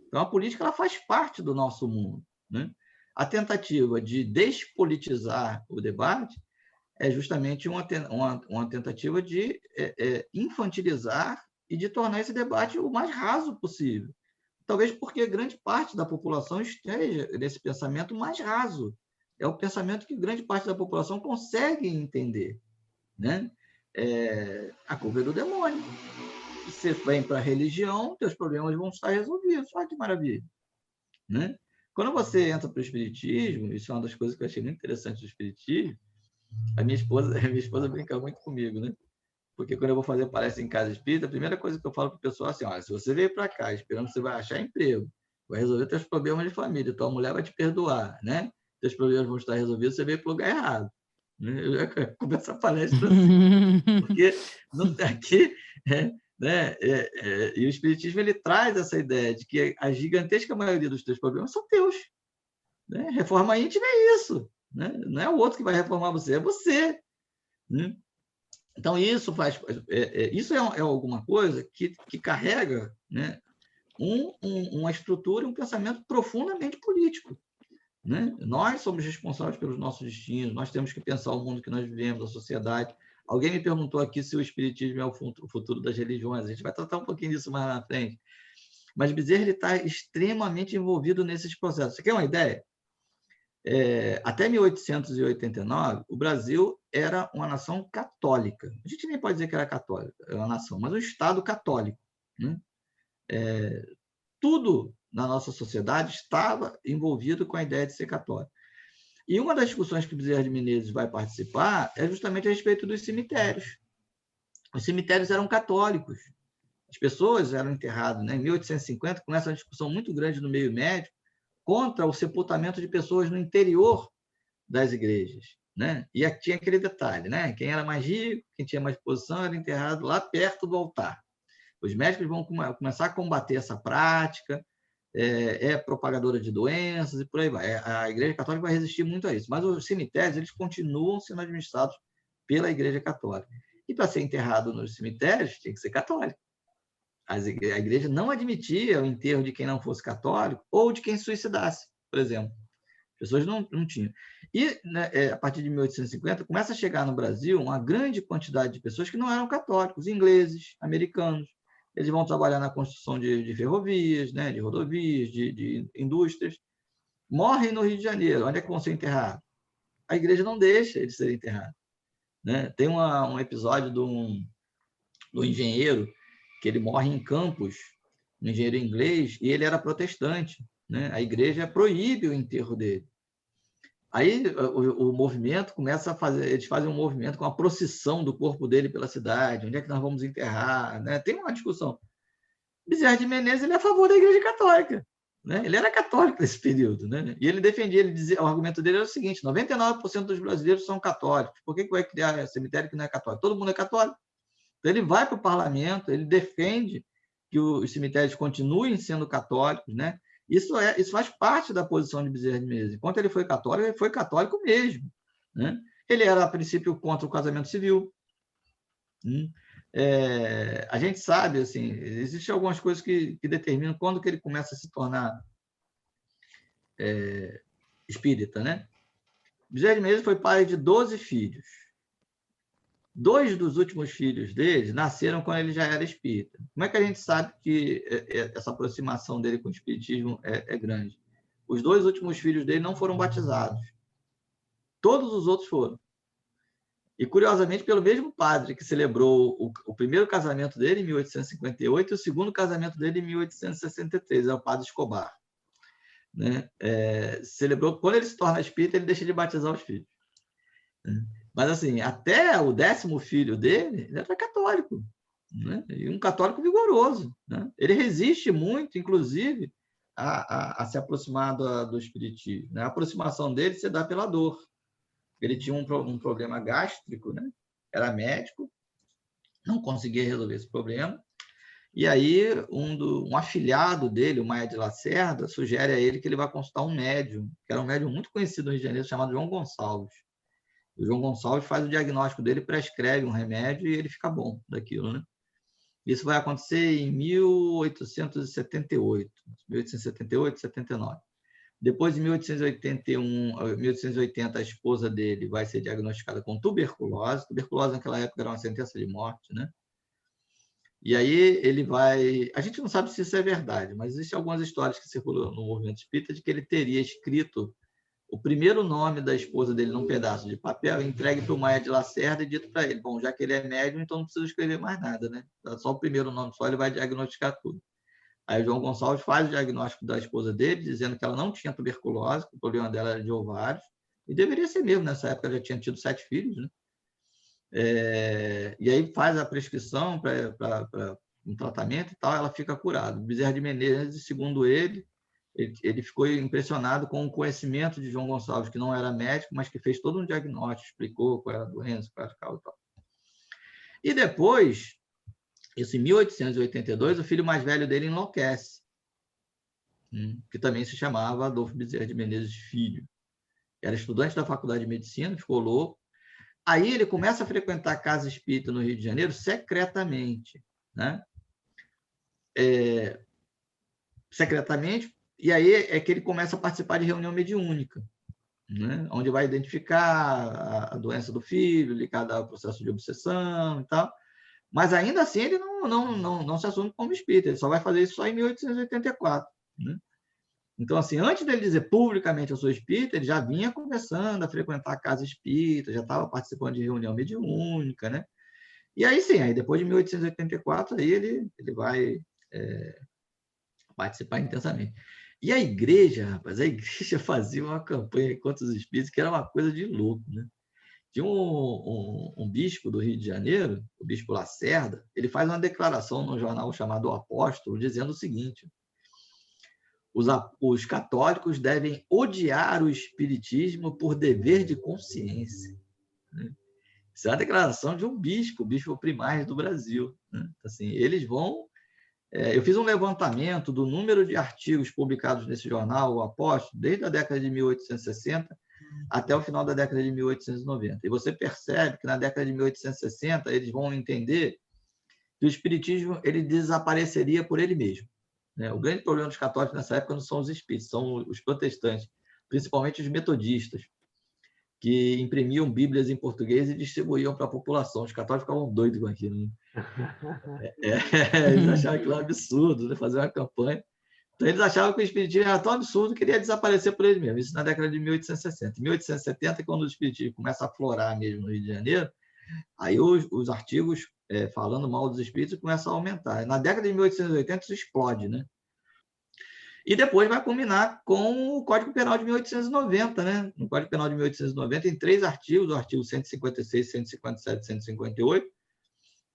Então, a política ela faz parte do nosso mundo, né? A tentativa de despolitizar o debate é justamente uma tentativa de infantilizar e de tornar esse debate o mais raso possível. Talvez porque grande parte da população esteja nesse pensamento mais raso. É o pensamento que grande parte da população consegue entender, né? A culpa é do demônio. Você vem para a religião, teus problemas vão estar resolvidos. Olha que maravilha, né? Quando você entra para o espiritismo, isso é uma das coisas que eu achei muito interessante do espiritismo. A minha esposa brinca muito comigo, né? Porque quando eu vou fazer palestra em casa espírita, a primeira coisa que eu falo para o pessoal é assim, olha, se você veio para cá esperando que você vai achar emprego, vai resolver teus problemas de família, tua mulher vai te perdoar, né? Teus problemas vão estar resolvidos, você veio para o lugar errado. Eu já começo a palestra assim, porque aqui... né? E o espiritismo ele traz essa ideia de que a gigantesca maioria dos teus problemas são teus, né? Reforma íntima é isso, né? Não é o outro que vai reformar você, é você, né? Então isso isso é alguma coisa que carrega, né? Uma estrutura, um pensamento profundamente político, né? Nós somos responsáveis pelos nossos destinos, nós temos que pensar o mundo que nós vivemos, a sociedade. Alguém me perguntou aqui se o espiritismo é o futuro das religiões. A gente vai tratar um pouquinho disso mais na frente. Mas Bezerra está extremamente envolvido nesses processos. Você quer uma ideia? Até 1889, o Brasil era uma nação católica. A gente nem pode dizer que era católica, era uma nação, mas um Estado católico, né? Tudo na nossa sociedade estava envolvido com a ideia de ser católico. E uma das discussões que Bezerra de Menezes vai participar é justamente a respeito dos cemitérios. Os cemitérios eram católicos. As pessoas eram enterradas, né? Em 1850, começa uma discussão muito grande no meio médico contra o sepultamento de pessoas no interior das igrejas, né? E aqui tinha aquele detalhe, né? Quem era mais rico, quem tinha mais posição, era enterrado lá perto do altar. Os médicos vão começar a combater essa prática, propagadora de doenças e por aí vai. A Igreja Católica vai resistir muito a isso, mas os cemitérios eles continuam sendo administrados pela Igreja Católica. E para ser enterrado nos cemitérios, tinha que ser católico. A Igreja não admitia o enterro de quem não fosse católico ou de quem suicidasse, por exemplo. As pessoas não tinham. E, né, a partir de 1850, começa a chegar no Brasil uma grande quantidade de pessoas que não eram católicos, ingleses, americanos. Eles vão trabalhar na construção de ferrovias, né, de rodovias, de indústrias. Morrem no Rio de Janeiro. Onde é que vão ser enterrados? A igreja não deixa eles serem enterrados, né? Tem um episódio do engenheiro que ele morre em Campos, um engenheiro inglês, e ele era protestante, né? A igreja proíbe o enterro dele. Aí o movimento começa a fazer, eles fazem um movimento com a procissão do corpo dele pela cidade, onde é que nós vamos enterrar, né? Tem uma discussão. Bezerra de Menezes ele é a favor da Igreja Católica, né? Ele era católico nesse período, né? E ele defendia, o argumento dele era o seguinte: 99% dos brasileiros são católicos. Por que vai criar cemitério que não é católico? Todo mundo é católico. Então ele vai para o parlamento, ele defende que os cemitérios continuem sendo católicos, né? Isso faz parte da posição de Bezerra de Menezes. Enquanto ele foi católico mesmo, né? Ele era, a princípio, contra o casamento civil. A gente sabe, assim, existem algumas coisas que determinam quando que ele começa a se tornar espírita, né? Bezerra de Menezes foi pai de 12 filhos. 2 dos últimos filhos dele nasceram quando ele já era espírita. Como é que a gente sabe que essa aproximação dele com o espiritismo é grande? Os 2 últimos filhos dele não foram batizados. Todos os outros foram. E, curiosamente, pelo mesmo padre que celebrou o primeiro casamento dele em 1858 e o segundo casamento dele em 1863, é o padre Escobar. Né? Celebrou, quando ele se torna espírita, ele deixa de batizar os filhos. Mas, assim, até o 10º filho dele, ele era católico, né? E um católico vigoroso, né? Ele resiste muito, inclusive, a se aproximar do espiritismo, né? A aproximação dele se dá pela dor. Ele tinha um problema gástrico, né? Era médico, não conseguia resolver esse problema. E aí, um afilhado dele, o Maia de Lacerda, sugere a ele que ele vá consultar um médium, que era um médium muito conhecido no Rio de Janeiro, chamado João Gonçalves. O João Gonçalves faz o diagnóstico dele, prescreve um remédio e ele fica bom daquilo, né? Isso vai acontecer em 1878, 79. Depois, em 1880, a esposa dele vai ser diagnosticada com tuberculose. Tuberculose, naquela época, era uma sentença de morte, né? E aí ele vai... A gente não sabe se isso é verdade, mas existem algumas histórias que circulam no movimento espírita de que ele teria escrito o primeiro nome da esposa dele num pedaço de papel, entregue para o Maia de Lacerda e dito para ele, bom, já que ele é médium, então não precisa escrever mais nada, né? Só o primeiro nome só, ele vai diagnosticar tudo. Aí o João Gonçalves faz o diagnóstico da esposa dele, dizendo que ela não tinha tuberculose, que o problema dela era de ovários, e deveria ser mesmo, nessa época ela já tinha tido 7 filhos, né? E aí faz a prescrição para um tratamento e tal, ela fica curada. Bezerra de Menezes, segundo ele ficou impressionado com o conhecimento de João Gonçalves, que não era médico, mas que fez todo um diagnóstico, explicou qual era a doença, qual era a causa e tal. E depois, isso em 1882, o filho mais velho dele enlouquece, que também se chamava Adolfo Bezerra de Menezes Filho. Era estudante da Faculdade de Medicina, ficou louco. Aí ele começa a frequentar a casa espírita no Rio de Janeiro secretamente, né? Secretamente, e aí é que ele começa a participar de reunião mediúnica, né? Onde vai identificar a doença do filho, ligada ao processo de obsessão e tal. Mas ainda assim ele não se assume como espírita, ele só vai fazer isso só em 1884. Né? Então, assim, antes dele dizer publicamente eu sou espírita, ele já vinha começando a frequentar a casa espírita, já estava participando de reunião mediúnica, né? E aí sim, aí depois de 1884, aí ele vai participar intensamente. E a igreja, rapaz, a igreja fazia uma campanha contra os espíritos que era uma coisa de louco, né? Tinha um bispo do Rio de Janeiro, o bispo Lacerda, ele faz uma declaração no jornal chamado O Apóstolo, dizendo o seguinte: os católicos devem odiar o espiritismo por dever de consciência. Isso é uma declaração de um bispo, o bispo primaz do Brasil. Assim, eles vão... Eu fiz um levantamento do número de artigos publicados nesse jornal, O Apóstolo, desde a década de 1860 até o final da década de 1890. E você percebe que na década de 1860 eles vão entender que o espiritismo ele desapareceria por ele mesmo. O grande problema dos católicos nessa época não são os espíritos, são os protestantes, principalmente os metodistas, que imprimiam bíblias em português e distribuíam para a população. Os católicos ficavam doidos com aquilo. Né? Eles achavam aquilo um absurdo, né? Fazer uma campanha. Então, eles achavam que o espiritismo era tão absurdo que queria desaparecer por ele mesmo. Isso na década de 1860. Em 1870, quando o espiritismo começa a florar mesmo no Rio de Janeiro, aí os artigos falando mal dos espíritos começam a aumentar. Na década de 1880, isso explode, né? E depois vai culminar com o Código Penal de 1890, né? No Código Penal de 1890, em 3 artigos, o artigo 156, 157 e 158,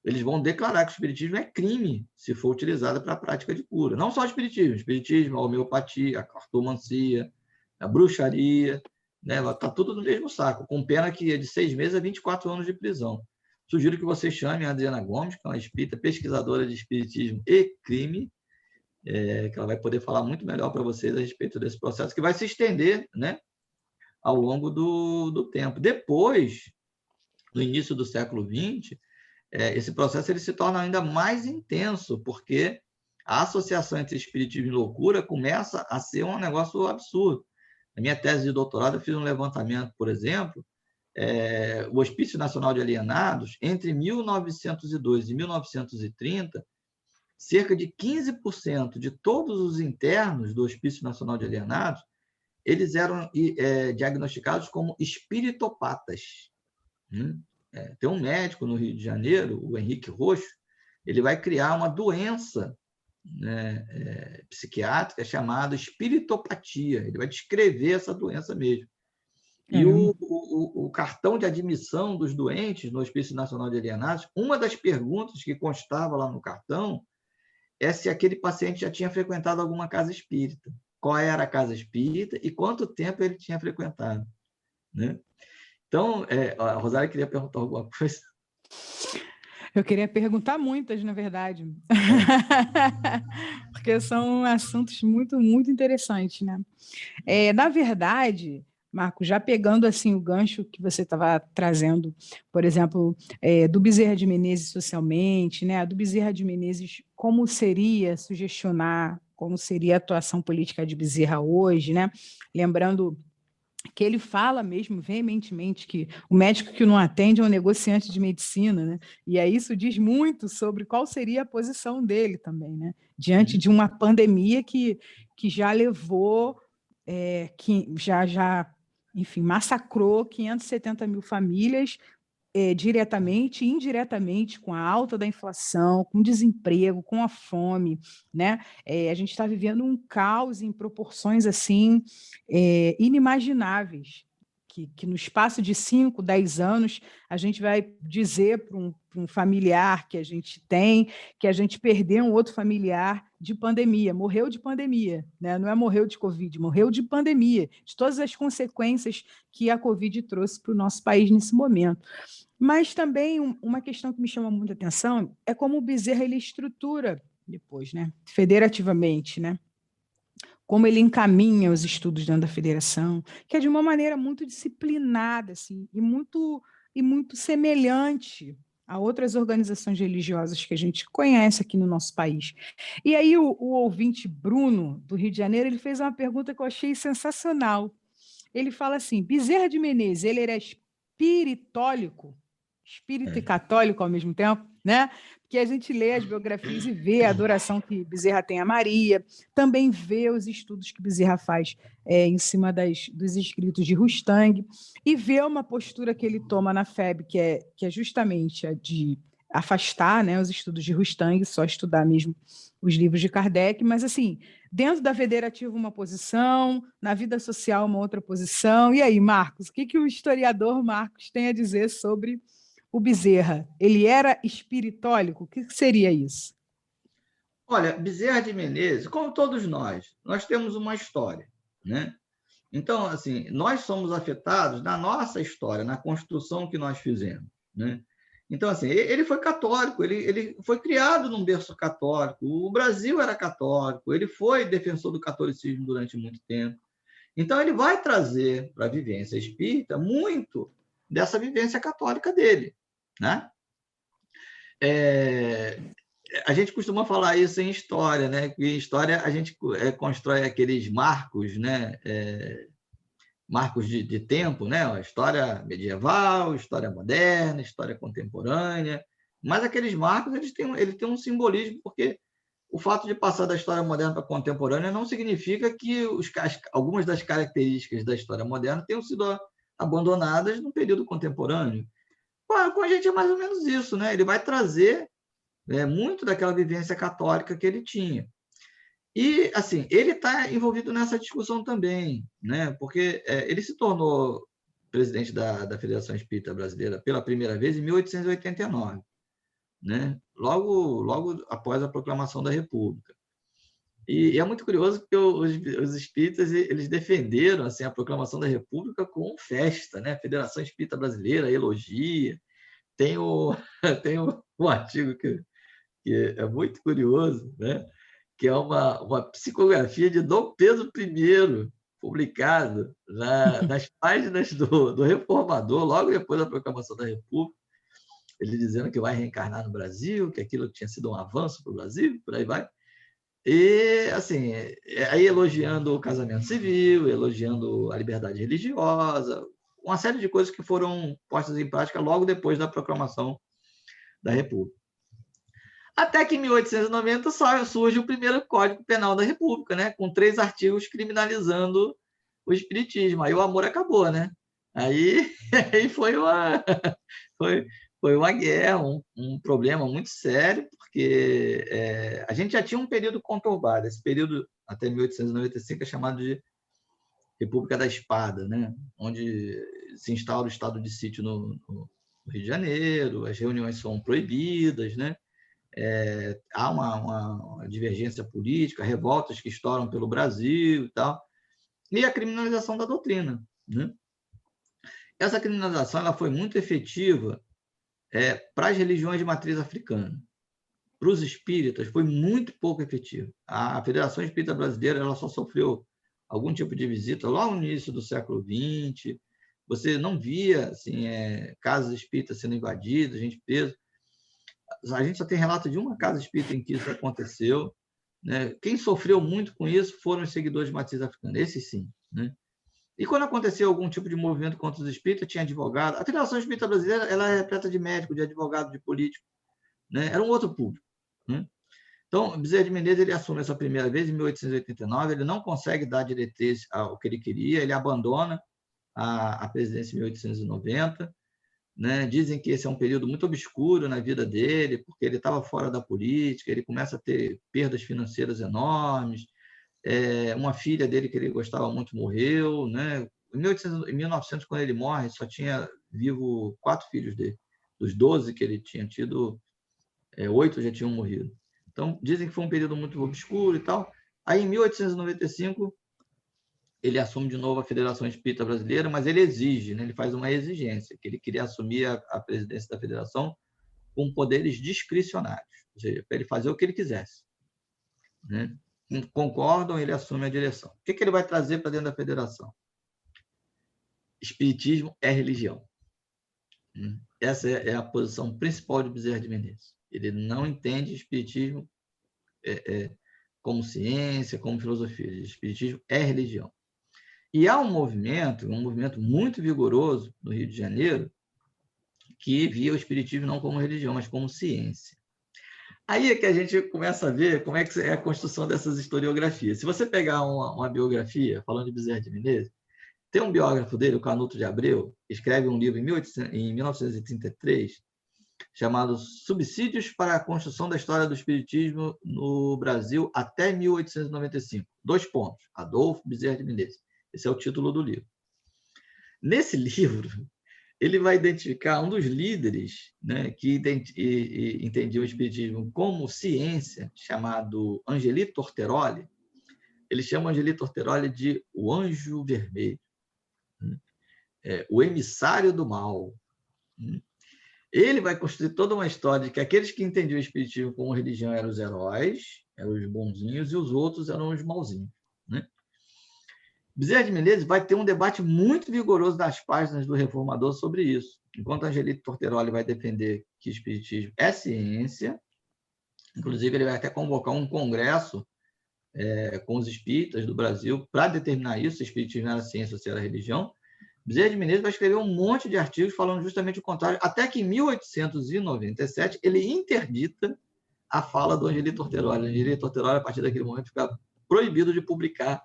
eles vão declarar que o espiritismo é crime se for utilizado para a prática de cura. Não só o espiritismo, a homeopatia, a cartomancia, a bruxaria, né? Está tudo no mesmo saco, com pena que é de 6 meses a 24 anos de prisão. Sugiro que você chame a Adriana Gomes, que é uma espírita, pesquisadora de espiritismo e crime, que ela vai poder falar muito melhor para vocês a respeito desse processo, que vai se estender, né, ao longo do tempo. Depois, no início do século XX, esse processo ele se torna ainda mais intenso, porque a associação entre espiritismo e loucura começa a ser um negócio absurdo. Na minha tese de doutorado, eu fiz um levantamento, por exemplo, o Hospício Nacional de Alienados, entre 1902 e 1930, cerca de 15% de todos os internos do Hospício Nacional de Alienados, eles eram diagnosticados como espiritopatas. Tem um médico no Rio de Janeiro, o Henrique Roxo, ele vai criar uma doença, né, psiquiátrica chamada espiritopatia. Ele vai descrever essa doença mesmo. E o cartão de admissão dos doentes no Hospício Nacional de Alienados, uma das perguntas que constava lá no cartão é se aquele paciente já tinha frequentado alguma casa espírita, qual era a casa espírita e quanto tempo ele tinha frequentado, né? Então, a Rosália queria perguntar alguma coisa. Eu queria perguntar muitas, na verdade, porque são assuntos muito, muito interessantes, né? Na verdade, Marco, já pegando assim o gancho que você estava trazendo, por exemplo, do Bezerra de Menezes socialmente, né? Do Bezerra de Menezes, como seria sugestionar, como seria a atuação política de Bezerra hoje, né? Lembrando que ele fala mesmo veementemente que o médico que não atende é um negociante de medicina, né? E aí isso diz muito sobre qual seria a posição dele também, né? Diante de uma pandemia que já levou, que enfim, massacrou 570 mil famílias, diretamente e indiretamente, com a alta da inflação, com o desemprego, com a fome, né? A gente está vivendo um caos em proporções assim inimagináveis, que no espaço de 5, 10 anos a gente vai dizer para um familiar que a gente tem que a gente perdeu um outro familiar de pandemia, morreu de pandemia, né? Não é morreu de Covid, morreu de pandemia, de todas as consequências que a Covid trouxe para o nosso país nesse momento. Mas também uma questão que me chama muita atenção é como o Bezerra ele estrutura depois, né? Federativamente, né? Como ele encaminha os estudos dentro da federação, que é de uma maneira muito disciplinada, assim, e muito semelhante a outras organizações religiosas que a gente conhece aqui no nosso país. E aí o ouvinte Bruno, do Rio de Janeiro, ele fez uma pergunta que eu achei sensacional. Ele fala assim, Bezerra de Menezes, ele era espiritólico, espírita e católico ao mesmo tempo, né? Porque a gente lê as biografias e vê a adoração que Bezerra tem a Maria, também vê os estudos que Bezerra faz em cima dos escritos de Rustang, e vê uma postura que ele toma na FEB, que é justamente a de afastar, né, os estudos de Rustang, só estudar mesmo os livros de Kardec, mas assim, dentro da federativa uma posição, na vida social uma outra posição. E aí, Marcos, o que o historiador Marcos tem a dizer sobre o Bezerra? Ele era espiritólico? O que seria isso? Olha, Bezerra de Menezes, como todos nós temos uma história, né? Então, assim, nós somos afetados na nossa história, na construção que nós fizemos, né? Então, assim, ele foi católico, ele foi criado num berço católico, o Brasil era católico, ele foi defensor do catolicismo durante muito tempo. Então, ele vai trazer para a vivência espírita muito dessa vivência católica dele, né? A gente costuma falar isso em história, né? Que em história a gente constrói aqueles marcos, né? Marcos de tempo, né? A história medieval, história moderna, história contemporânea. Mas aqueles marcos eles têm um simbolismo, porque o fato de passar da história moderna para a contemporânea não significa que algumas das características da história moderna tenham sido abandonadas no período contemporâneo. Com a gente é mais ou menos isso, né? Ele vai trazer muito daquela vivência católica que ele tinha. E, assim, ele está envolvido nessa discussão também, né? Porque ele se tornou presidente da Federação Espírita Brasileira pela primeira vez em 1889, né? Logo após a proclamação da República. E é muito curioso porque os espíritas eles defenderam assim, a proclamação da República com festa, né? Federação Espírita Brasileira elogia. Tem um artigo que é muito curioso, né? Que é uma psicografia de Dom Pedro I, publicado nas páginas do Reformador, logo depois da proclamação da República, ele dizendo que vai reencarnar no Brasil, que aquilo tinha sido um avanço para o Brasil, por aí vai. E, assim, aí elogiando o casamento civil, elogiando a liberdade religiosa, uma série de coisas que foram postas em prática logo depois da proclamação da República. Até que em 1890 surge o primeiro Código Penal da República, né? Com 3 artigos criminalizando o espiritismo. Aí o amor acabou, né? Aí foi uma guerra, um problema muito sério, porque a gente já tinha um período conturbado. Esse período, até 1895, é chamado de República da Espada, né? Onde se instaura o estado de sítio no Rio de Janeiro, as reuniões são proibidas, né? Há uma divergência política, revoltas que estouram pelo Brasil e tal, e a criminalização da doutrina, né? Essa criminalização ela foi muito efetiva para as religiões de matriz africana. Para os espíritas, foi muito pouco efetiva. A Federação Espírita Brasileira ela só sofreu algum tipo de visita logo no início do século XX. Você não via assim, casas espíritas sendo invadidas, gente presa. A gente só tem relato de uma casa espírita em que isso aconteceu, né? Quem sofreu muito com isso foram os seguidores de matriz africana, esses sim, né? E quando aconteceu algum tipo de movimento contra os espíritas, tinha advogado. A Federação Espírita Brasileira ela é repleta de médico, de advogado, de político, né? Era um outro público, né? Então, Bezerra de Menezes ele assume essa primeira vez em 1889, ele não consegue dar diretriz ao que ele queria, ele abandona a presidência em 1890, né? Dizem que esse é um período muito obscuro na vida dele, porque ele estava fora da política, ele começa a ter perdas financeiras enormes, uma filha dele que ele gostava muito morreu, né? Em 1900, quando ele morre, só tinha vivo 4 filhos dele. Dos 12 que ele tinha tido, 8 já tinham morrido. Então, dizem que foi um período muito obscuro e tal. Aí, em 1895, ele assume de novo a Federação Espírita Brasileira, mas ele exige, né? Ele faz uma exigência, que ele queria assumir a presidência da federação com poderes discricionários, ou seja, para ele fazer o que ele quisesse, né? Concordam, ele assume a direção. O que ele vai trazer para dentro da federação? Espiritismo é religião. Essa é a posição principal de Bezerra de Menezes. Ele não entende espiritismo como ciência, como filosofia. O espiritismo é religião. E há um movimento muito vigoroso no Rio de Janeiro que via o espiritismo não como religião, mas como ciência. Aí é que a gente começa a ver como é que é a construção dessas historiografias. Se você pegar uma biografia, falando de Bezerra de Menezes, tem um biógrafo dele, o Canuto de Abreu, que escreve um livro em 1933, chamado Subsídios para a Construção da História do Espiritismo no Brasil até 1895. 2 pontos. Adolfo Bezerra de Menezes. Esse é o título do livro. Nesse livro, ele vai identificar um dos líderes, né, que entendia o espiritismo como ciência, chamado Angelito Torteroli. Ele chama Angelito Torteroli de o Anjo Vermelho, o emissário do mal. Ele vai construir toda uma história de que aqueles que entendiam o espiritismo como religião eram os heróis, eram os bonzinhos, e os outros eram os malzinhos, né? Bezerra de Menezes vai ter um debate muito vigoroso nas páginas do Reformador sobre isso. Enquanto Angelito Torteroli vai defender que o espiritismo é ciência, inclusive ele vai até convocar um congresso com os espíritas do Brasil para determinar isso, se o espiritismo era ciência ou se era religião. Bezerra de Menezes vai escrever um monte de artigos falando justamente o contrário, até que em 1897 ele interdita a fala do Angelito Torteroli. Angelito Torteroli, a partir daquele momento, fica proibido de publicar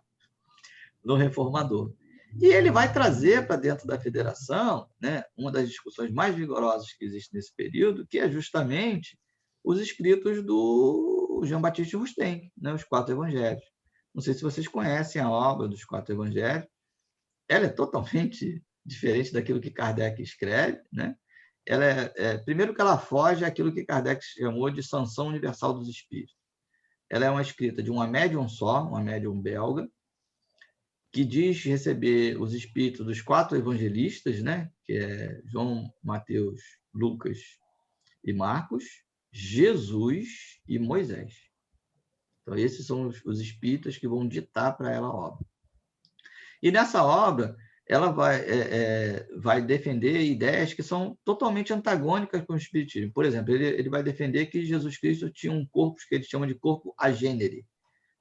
no Reformador. E ele vai trazer para dentro da federação, né, uma das discussões mais vigorosas que existe nesse período, que é justamente os escritos do Jean-Baptiste Rustem, né, os 4 Evangelhos. Não sei se vocês conhecem a obra dos 4 Evangelhos. Ela é totalmente diferente daquilo que Kardec escreve, né? Primeiro que ela foge àquilo que Kardec chamou de sanção universal dos espíritos. Ela é uma escrita de uma médium só, uma médium belga, que diz receber os espíritos dos 4 evangelistas, né? Que é João, Mateus, Lucas e Marcos, Jesus e Moisés. Então, esses são os espíritas que vão ditar para ela a obra. E nessa obra, ela vai defender ideias que são totalmente antagônicas com o Espiritismo. Por exemplo, ele vai defender que Jesus Cristo tinha um corpo que ele chama de corpo agênere,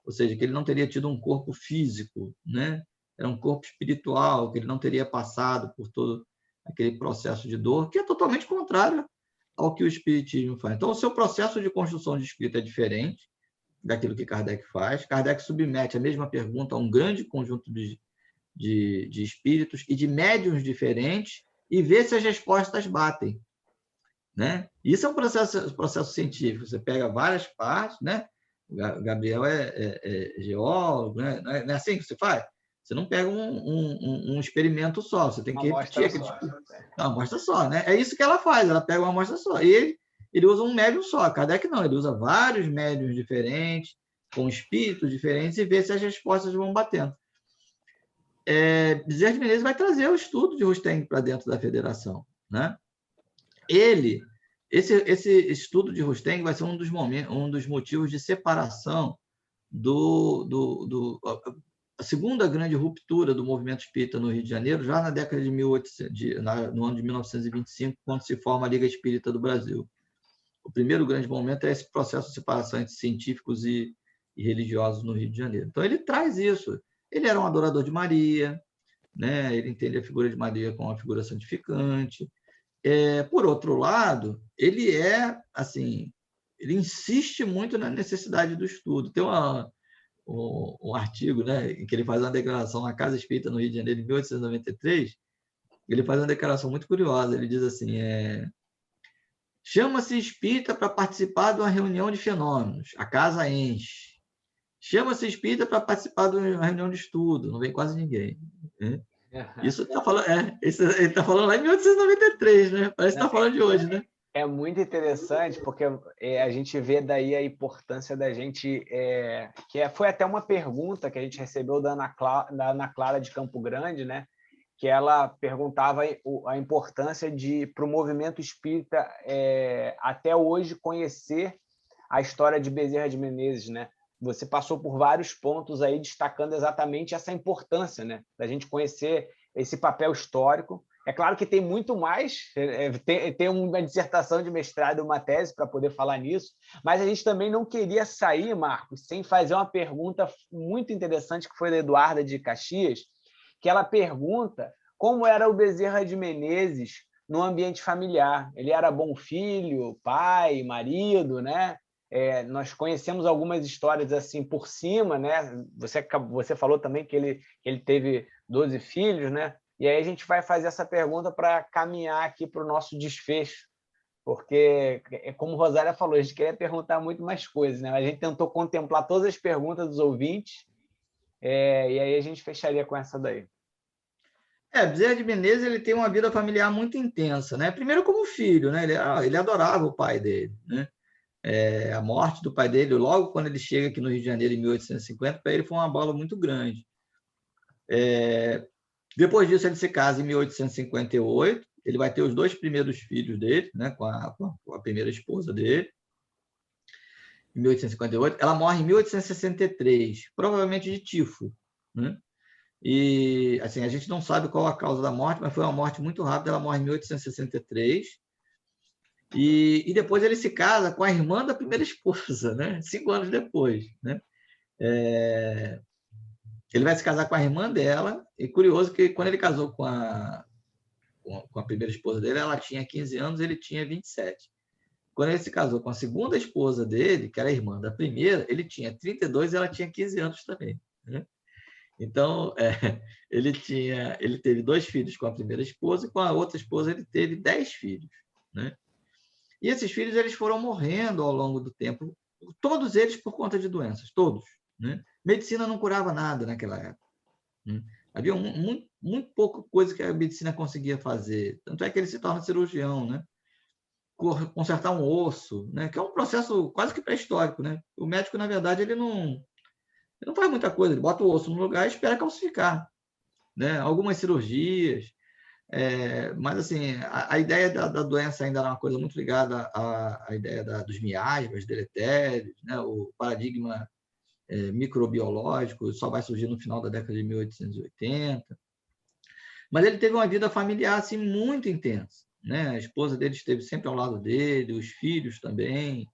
ou seja, que ele não teria tido um corpo físico, né? Era um corpo espiritual, que ele não teria passado por todo aquele processo de dor, que é totalmente contrário ao que o Espiritismo faz. Então, o seu processo de construção de espírito é diferente daquilo que Kardec faz. Kardec submete a mesma pergunta a um grande conjunto de espíritos e de médiuns diferentes e vê se as respostas batem, né? Isso é um processo científico. Você pega várias partes, né? O Gabriel é geólogo, né? Não é assim que você faz? Você não pega um experimento só, você tem que repetir aquele uma amostra só, né? É isso que ela faz, ela pega uma amostra só. E ele usa um médium só. Kardec não, ele usa vários médiums diferentes, com espíritos diferentes, e vê se as respostas vão batendo. Bezerra de Menezes vai trazer o estudo de Rusteng para dentro da federação, né? Esse estudo de Rusteng vai ser um dos motivos de separação a segunda grande ruptura do movimento espírita no Rio de Janeiro, já na década de no ano de 1925, quando se forma a Liga Espírita do Brasil. O primeiro grande momento é esse processo de separação entre científicos e religiosos no Rio de Janeiro. Então, ele traz isso. Ele era um adorador de Maria, né? Ele entende a figura de Maria como uma figura santificante. Por outro lado, ele ele insiste muito na necessidade do estudo. Tem um artigo, né, em que ele faz uma declaração na Casa Espírita no Rio de Janeiro, em 1893. Ele faz uma declaração muito curiosa. Ele diz assim: chama-se espírita para participar de uma reunião de fenômenos, a casa enche. Chama-se espírita para participar de uma reunião de estudo, não vem quase ninguém. Né? Isso ele está falando lá em 1893, né? Parece que está falando de hoje, né? É muito interessante, porque a gente vê daí a importância da gente... foi até uma pergunta que a gente recebeu da Ana Clara de Campo Grande, né? Que ela perguntava a importância para o movimento espírita até hoje conhecer a história de Bezerra de Menezes, né? Você passou por vários pontos aí destacando exatamente essa importância, né? Da gente conhecer esse papel histórico. É claro que tem muito mais, tem uma dissertação de mestrado, uma tese para poder falar nisso, mas a gente também não queria sair, Marcos, sem fazer uma pergunta muito interessante que foi da Eduarda de Caxias, que ela pergunta como era o Bezerra de Menezes no ambiente familiar. Ele era bom filho, pai, marido, né? Nós conhecemos algumas histórias assim por cima, né? Você falou também que ele teve 12 filhos, né? E aí a gente vai fazer essa pergunta para caminhar aqui para o nosso desfecho, porque, como Rosália falou, a gente queria perguntar muito mais coisas, né? A gente tentou contemplar todas as perguntas dos ouvintes, e aí a gente fecharia com essa daí. Bezerra de Menezes ele tem uma vida familiar muito intensa, né? Primeiro como filho, né? Ele adorava o pai dele, né? A morte do pai dele, logo quando ele chega aqui no Rio de Janeiro, em 1850, para ele foi uma bola muito grande. Depois disso, ele se casa em 1858, ele vai ter os 2 primeiros filhos dele, né, com a primeira esposa dele, em 1858. Ela morre em 1863, provavelmente de tifo, né? E assim, a gente não sabe qual a causa da morte, mas foi uma morte muito rápida. Ela morre em 1863. E depois ele se casa com a irmã da primeira esposa, né? 5 anos depois, né? Ele vai se casar com a irmã dela, e curioso que quando ele casou com a primeira esposa dele, ela tinha 15 anos, ele tinha 27. Quando ele se casou com a segunda esposa dele, que era a irmã da primeira, ele tinha 32 e ela tinha 15 anos também, né? Então, ele teve 2 filhos com a primeira esposa, e com a outra esposa ele teve 10 filhos, né? E esses filhos eles foram morrendo ao longo do tempo, todos eles por conta de doenças, todos, né? Medicina não curava nada naquela época, né? Havia muito pouca coisa que a medicina conseguia fazer. Tanto é que ele se torna cirurgião, né? Consertar um osso, né? Que é um processo quase que pré-histórico, né? O médico, na verdade, ele não faz muita coisa, ele bota o osso no lugar e espera calcificar, né? Algumas cirurgias, mas assim, a ideia da doença ainda era uma coisa muito ligada à ideia dos miasmas deletérios, né? O paradigma microbiológico, só vai surgir no final da década de 1880. Mas ele teve uma vida familiar assim, muito intensa, né? A esposa dele esteve sempre ao lado dele, os filhos também,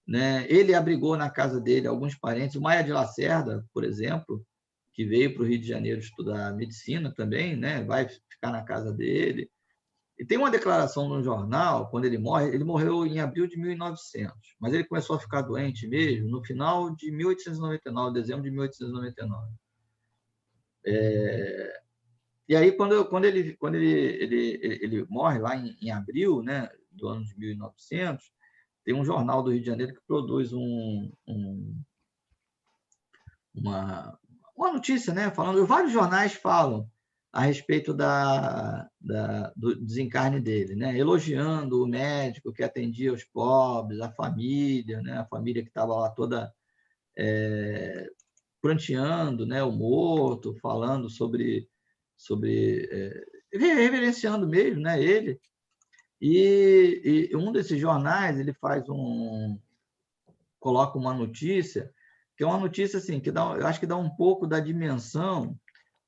né? Ele abrigou na casa dele alguns parentes. O Maia de Lacerda, por exemplo, que veio para o Rio de Janeiro estudar medicina também, né? Vai ficar na casa dele. E tem uma declaração no jornal, quando ele morreu em abril de 1900, mas ele começou a ficar doente mesmo no final de 1899, dezembro de 1899. E aí, quando ele morre lá em abril, né, do ano de 1900, tem um jornal do Rio de Janeiro que produz uma notícia, né, falando, vários jornais falam a respeito do desencarne dele, né, elogiando o médico que atendia os pobres, a família, né, a família que estava lá toda pranteando, né, o morto, falando sobre reverenciando mesmo, né, ele. E um desses jornais, ele coloca uma notícia, que é uma notícia assim, que eu acho que dá um pouco da dimensão,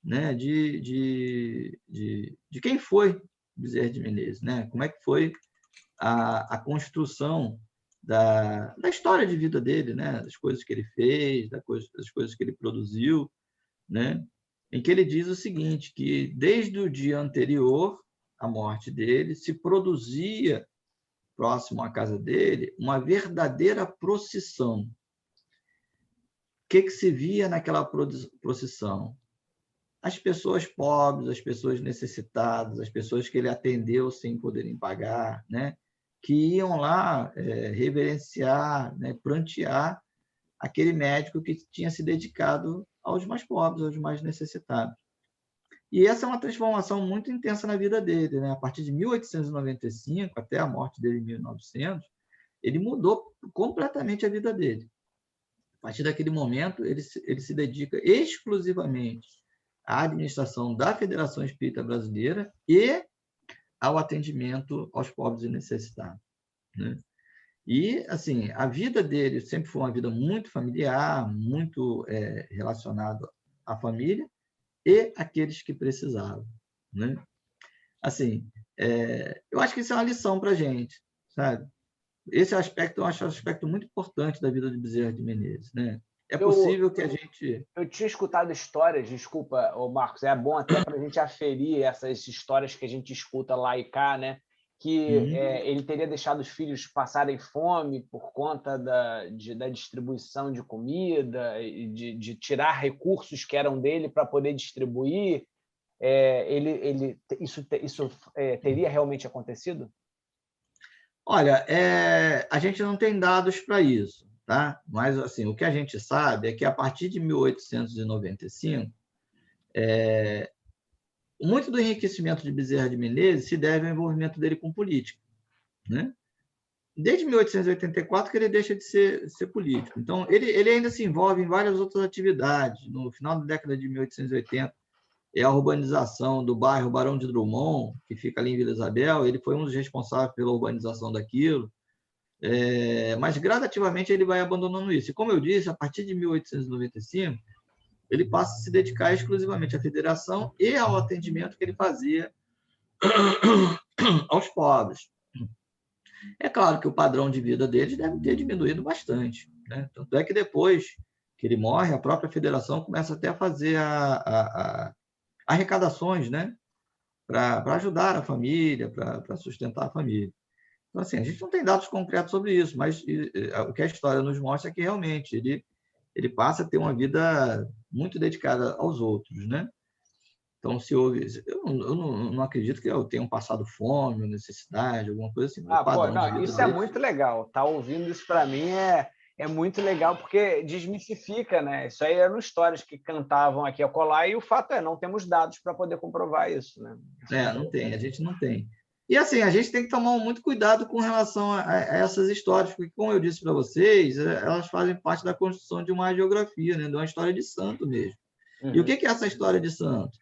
né, de quem foi Bezerra de Menezes, né? Como é que foi a construção da história de vida dele, né? Das coisas que ele fez, das coisas que ele produziu, né? Em que ele diz o seguinte, que desde o dia anterior à morte dele, se produzia, próximo à casa dele, uma verdadeira procissão. O que se via naquela procissão? As pessoas pobres, as pessoas necessitadas, as pessoas que ele atendeu sem poderem pagar, né? Que iam lá reverenciar, né? Prantear aquele médico que tinha se dedicado aos mais pobres, aos mais necessitados. E essa é uma transformação muito intensa na vida dele, né? A partir de 1895 até a morte dele em 1900, ele mudou completamente a vida dele. A partir daquele momento, ele se dedica exclusivamente à administração da Federação Espírita Brasileira e ao atendimento aos pobres e necessitados, né? E, assim, a vida dele sempre foi uma vida muito familiar, muito relacionada à família e àqueles que precisavam, né? Assim, eu acho que isso é uma lição para a gente, sabe? Esse aspecto eu acho um aspecto muito importante da vida de Bezerra de Menezes, né? É possível que a gente... Eu tinha escutado histórias, desculpa, Marcos, é bom até para a gente aferir essas histórias que a gente escuta lá e cá, né? Que ele teria deixado os filhos passarem fome por conta da distribuição de comida, de tirar recursos que eram dele para poder distribuir. Isso teria realmente acontecido? Olha, a gente não tem dados para isso, tá? Mas assim, o que a gente sabe é que a partir de 1895, muito do enriquecimento de Bezerra de Menezes se deve ao envolvimento dele com política, né? Desde 1884 que ele deixa de ser político. Então, ele ainda se envolve em várias outras atividades. No final da década de 1880, é a urbanização do bairro Barão de Drummond, que fica ali em Vila Isabel. Ele foi um dos responsáveis pela urbanização daquilo. Mas, gradativamente, ele vai abandonando isso. E, como eu disse, a partir de 1895, ele passa a se dedicar exclusivamente à federação e ao atendimento que ele fazia aos pobres. É claro que o padrão de vida deles deve ter diminuído bastante, né? Tanto é que depois que ele morre, a própria federação começa até a fazer arrecadações, né? Para ajudar a família, para sustentar a família. Então, assim, a gente não tem dados concretos sobre isso, mas o que a história nos mostra é que realmente ele passa a ter uma vida muito dedicada aos outros, né? Então, se houve... Eu não acredito que tenham passado fome, necessidade, alguma coisa assim. Isso é muito legal. Tá ouvindo isso para mim é muito legal, porque desmistifica, né? Isso aí eram histórias que cantavam aqui a colar, e o fato não temos dados para poder comprovar isso, né? Não tem, a gente não tem. E, assim, a gente tem que tomar muito cuidado com relação a essas histórias, porque, como eu disse para vocês, elas fazem parte da construção de uma hagiografia, né? De uma história de santo mesmo. Uhum. E o que é essa história de santo?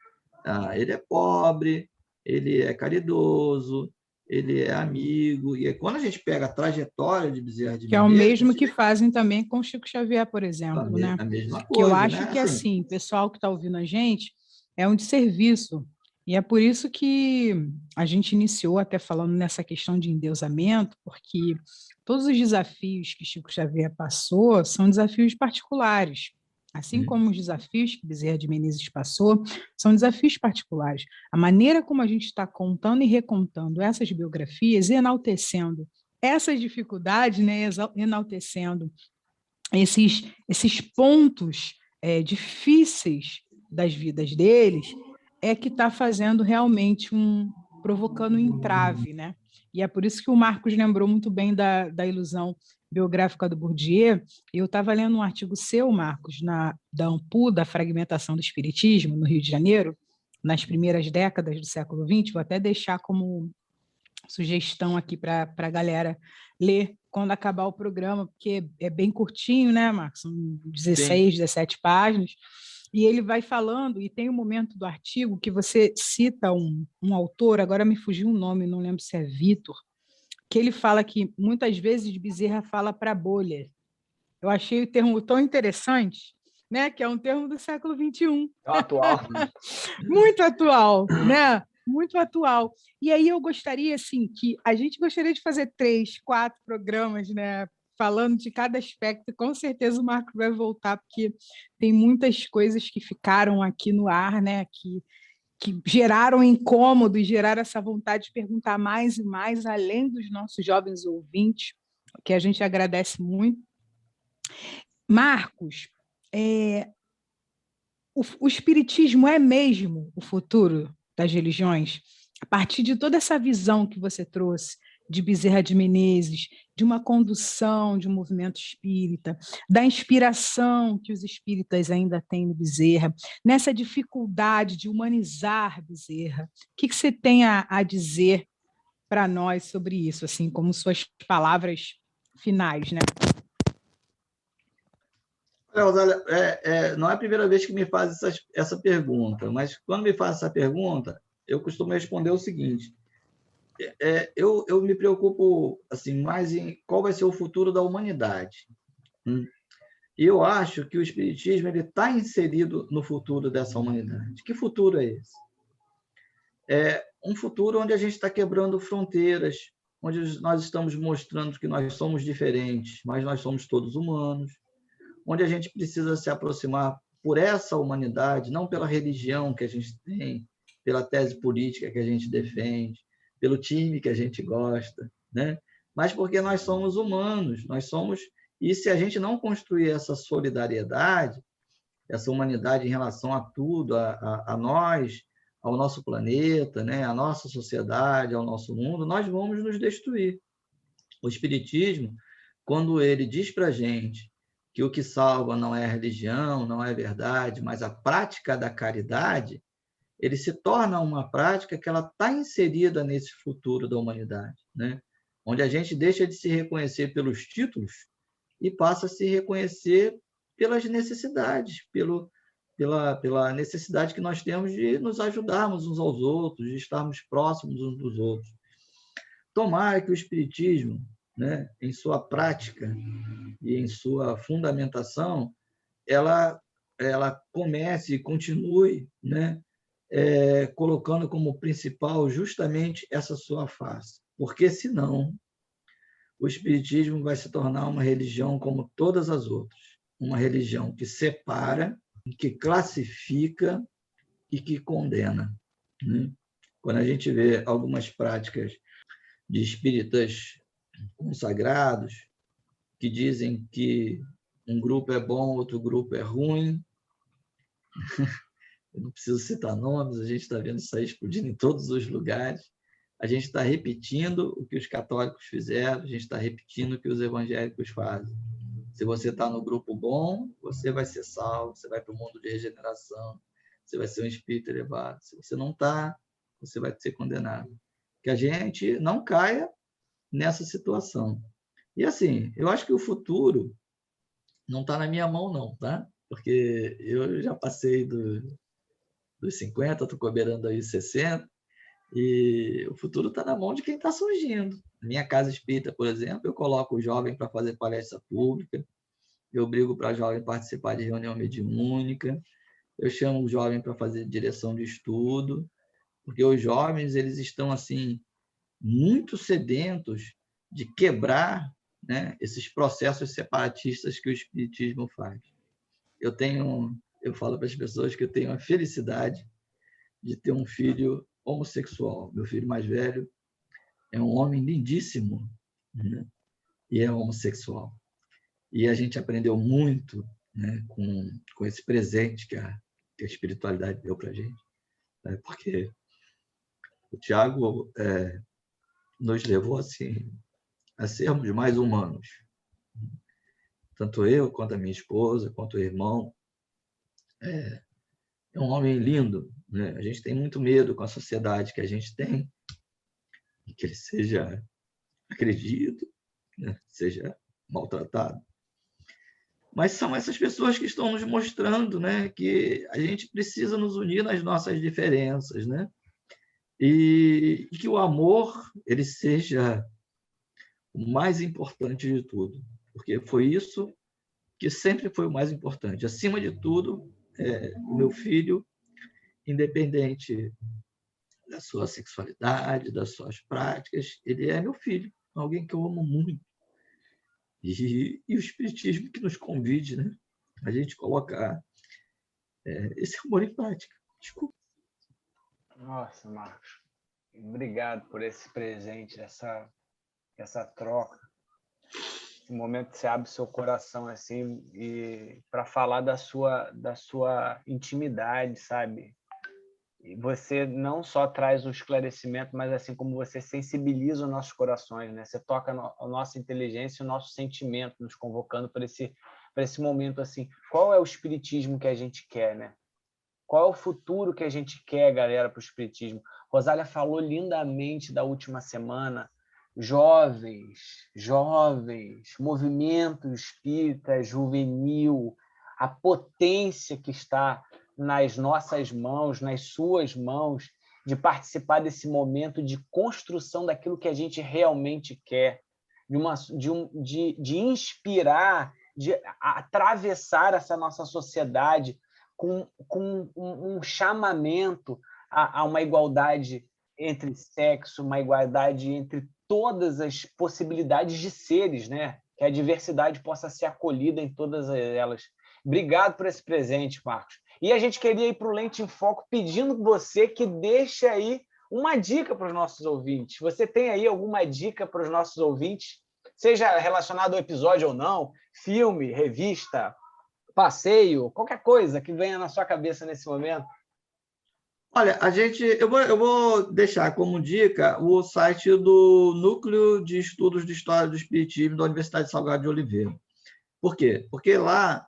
Ele é pobre, ele é caridoso, ele é amigo. E quando a gente pega a trajetória de Bezerra de Que é o Menezes, mesmo que fazem também com Chico Xavier, por exemplo, né? a mesma Que eu coisa, acho né? que, assim, o pessoal que está ouvindo a gente é um desserviço. E é por isso que a gente iniciou até falando nessa questão de endeusamento, porque todos os desafios que Chico Xavier passou são desafios particulares. Assim como os desafios que Bezerra de Menezes passou, são desafios particulares. A maneira como a gente está contando e recontando essas biografias, enaltecendo essas dificuldades, né, enaltecendo esses pontos difíceis das vidas deles, é que está fazendo realmente provocando um entrave, né? E é por isso que o Marcos lembrou muito bem da ilusão biográfica do Bourdieu. Eu estava lendo um artigo seu, Marcos, da AMPU, da Fragmentação do Espiritismo, no Rio de Janeiro, nas primeiras décadas do século XX, vou até deixar como sugestão aqui para a galera ler quando acabar o programa, porque é bem curtinho, né, Marcos? São 16, 17 páginas, e ele vai falando, e tem um momento do artigo que você cita um autor, agora me fugiu o nome, não lembro se é Vitor, que ele fala que muitas vezes Bezerra fala para bolha. Eu achei o termo tão interessante, né? Que é um termo do século XXI. Atual. Muito atual, né? Muito atual. E aí eu gostaria, assim, que a gente gostaria de fazer 3, 4 programas, né? Falando de cada aspecto. Com certeza o Marco vai voltar, porque tem muitas coisas que ficaram aqui no ar, né? Que geraram incômodo e geraram essa vontade de perguntar mais e mais, além dos nossos jovens ouvintes, que a gente agradece muito. Marcos, o espiritismo é mesmo o futuro das religiões? A partir de toda essa visão que você trouxe de Bezerra de Menezes, de uma condução de um movimento espírita, da inspiração que os espíritas ainda têm no Bezerra, nessa dificuldade de humanizar Bezerra, o que você tem a dizer para nós sobre isso, assim, como suas palavras finais, né? Olha, não é a primeira vez que me faz essa pergunta, mas quando me faz essa pergunta, eu costumo responder o seguinte: eu me preocupo assim mais em qual vai ser o futuro da humanidade. E eu acho que o espiritismo está inserido no futuro dessa humanidade. Que futuro é esse? É um futuro onde a gente está quebrando fronteiras, onde nós estamos mostrando que nós somos diferentes, mas nós somos todos humanos, onde a gente precisa se aproximar por essa humanidade, não pela religião que a gente tem, pela tese política que a gente defende, pelo time que a gente gosta, né? Mas porque nós somos humanos, e se a gente não construir essa solidariedade, essa humanidade em relação a tudo, a nós, ao nosso planeta, né? À nossa sociedade, ao nosso mundo, nós vamos nos destruir. O Espiritismo, quando ele diz para a gente que o que salva não é a religião, não é a verdade, mas a prática da caridade, ele se torna uma prática que ela está inserida nesse futuro da humanidade, né? Onde a gente deixa de se reconhecer pelos títulos e passa a se reconhecer pelas necessidades, pela necessidade que nós temos de nos ajudarmos uns aos outros, de estarmos próximos uns dos outros. Tomara que o Espiritismo, né, em sua prática e em sua fundamentação, ela comece e continue, né, colocando como principal justamente essa sua face. Porque, senão, o Espiritismo vai se tornar uma religião como todas as outras. Uma religião que separa, que classifica e que condena, né? Quando a gente vê algumas práticas de espíritas consagrados que dizem que um grupo é bom, outro grupo é ruim. Eu não preciso citar nomes, a gente está vendo isso aí explodindo em todos os lugares. A gente está repetindo o que os católicos fizeram, a gente está repetindo o que os evangélicos fazem. Se você está no grupo bom, você vai ser salvo, você vai para o mundo de regeneração, você vai ser um espírito elevado. Se você não está, você vai ser condenado. Que a gente não caia nessa situação. E assim, eu acho que o futuro não está na minha mão não, tá? Porque eu já passei dos 50, estou beirando aí 60, E o futuro está na mão de quem está surgindo. Na minha casa espírita, por exemplo, eu coloco o jovem para fazer palestra pública, eu brigo para jovem participar de reunião mediúnica, eu chamo o jovem para fazer direção de estudo, porque os jovens eles estão assim muito sedentos de quebrar, né, esses processos separatistas que o espiritismo faz. Eu falo para as pessoas que eu tenho a felicidade de ter um filho homossexual. Meu filho mais velho é um homem lindíssimo, né, e é homossexual. E a gente aprendeu muito, né, com esse presente que a espiritualidade deu para a gente, né, porque o Tiago nos levou assim a sermos mais humanos. Tanto eu, quanto a minha esposa, quanto o irmão. É um homem lindo, né? A gente tem muito medo com a sociedade que a gente tem, que ele seja agredido, né? Seja maltratado. Mas são essas pessoas que estão nos mostrando, né, que a gente precisa nos unir nas nossas diferenças, né? E que o amor ele seja o mais importante de tudo, porque foi isso que sempre foi o mais importante. Acima de tudo, o meu filho, independente da sua sexualidade, das suas práticas, ele é meu filho, alguém que eu amo muito. E o Espiritismo que nos convide, né, a gente colocar esse amor em prática. Desculpa. Nossa, Marcos, obrigado por esse presente, essa troca. Esse momento que você abre seu coração assim e para falar da sua intimidade, sabe? E você não só traz o esclarecimento, mas assim como você sensibiliza os nossos corações, né? Você toca a nossa inteligência e o nosso sentimento, nos convocando para esse momento assim. Qual é o espiritismo que a gente quer, né? Qual é o futuro que a gente quer, galera, para o espiritismo? Rosália falou lindamente da última semana. Jovens, movimento espírita juvenil, a potência que está nas nossas mãos, nas suas mãos, de participar desse momento de construção daquilo que a gente realmente quer, de inspirar, de atravessar essa nossa sociedade com um chamamento a uma igualdade entre sexo, uma igualdade entre todas as possibilidades de seres, né? Que a diversidade possa ser acolhida em todas elas. Obrigado por esse presente, Marcos. E a gente queria ir para o Lente em Foco pedindo você que deixe aí uma dica para os nossos ouvintes. Você tem aí alguma dica para os nossos ouvintes? Seja relacionado ao episódio ou não, filme, revista, passeio, qualquer coisa que venha na sua cabeça nesse momento. Olha, eu vou deixar como dica o site do Núcleo de Estudos de História do Espiritismo da Universidade Salgado de Oliveira. Por quê? Porque lá,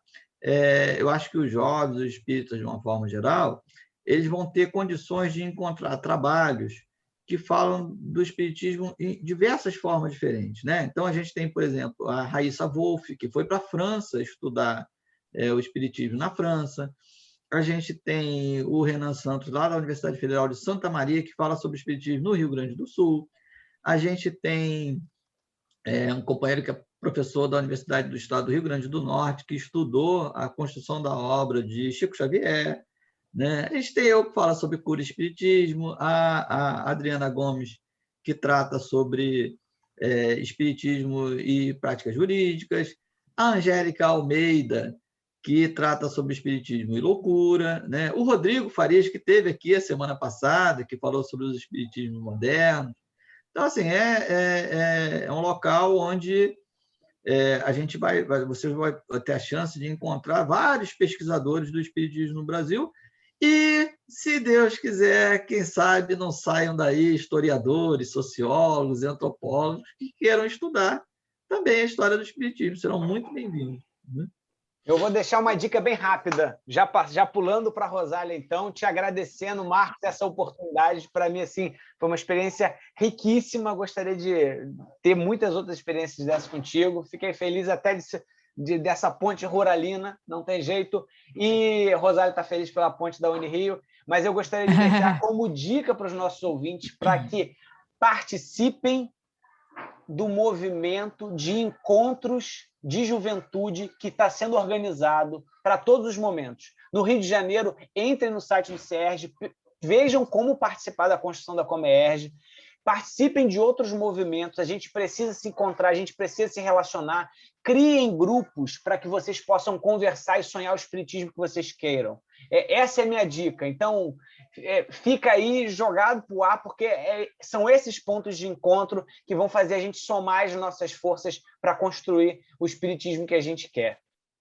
eu acho que os jovens, os espíritas, de uma forma geral, eles vão ter condições de encontrar trabalhos que falam do espiritismo em diversas formas diferentes, né? Então, a gente tem, por exemplo, a Raíssa Wolff, que foi para a França estudar o espiritismo na França. A gente tem o Renan Santos, lá da Universidade Federal de Santa Maria, que fala sobre espiritismo no Rio Grande do Sul. A gente tem um companheiro que é professor da Universidade do Estado do Rio Grande do Norte, que estudou a construção da obra de Chico Xavier. Né? A gente tem eu que fala sobre cura e espiritismo, a Adriana Gomes, que trata sobre espiritismo e práticas jurídicas, a Angélica Almeida, que trata sobre espiritismo e loucura, né? O Rodrigo Farias, que esteve aqui a semana passada, que falou sobre os espiritismos modernos. Então, assim, é um local onde você vai ter a chance de encontrar vários pesquisadores do espiritismo no Brasil e, se Deus quiser, quem sabe não saiam daí historiadores, sociólogos, antropólogos que queiram estudar também a história do espiritismo. Serão muito bem-vindos. Né? Eu vou deixar uma dica bem rápida, já pulando para a Rosália, então, te agradecendo, Marcos, essa oportunidade. Para mim, assim, foi uma experiência riquíssima. Gostaria de ter muitas outras experiências dessas contigo. Fiquei feliz até dessa ponte ruralina, não tem jeito. E Rosália está feliz pela ponte da Unirio, mas eu gostaria de deixar como dica para os nossos ouvintes para que participem do movimento de encontros de juventude que está sendo organizado para todos os momentos. No Rio de Janeiro, entrem no site do CERJ, vejam como participar da construção da Comerj, participem de outros movimentos, a gente precisa se encontrar, a gente precisa se relacionar, criem grupos para que vocês possam conversar e sonhar o espiritismo que vocês queiram. Essa é a minha dica. Então, fica aí jogado para o ar, porque são esses pontos de encontro que vão fazer a gente somar as nossas forças para construir o espiritismo que a gente quer.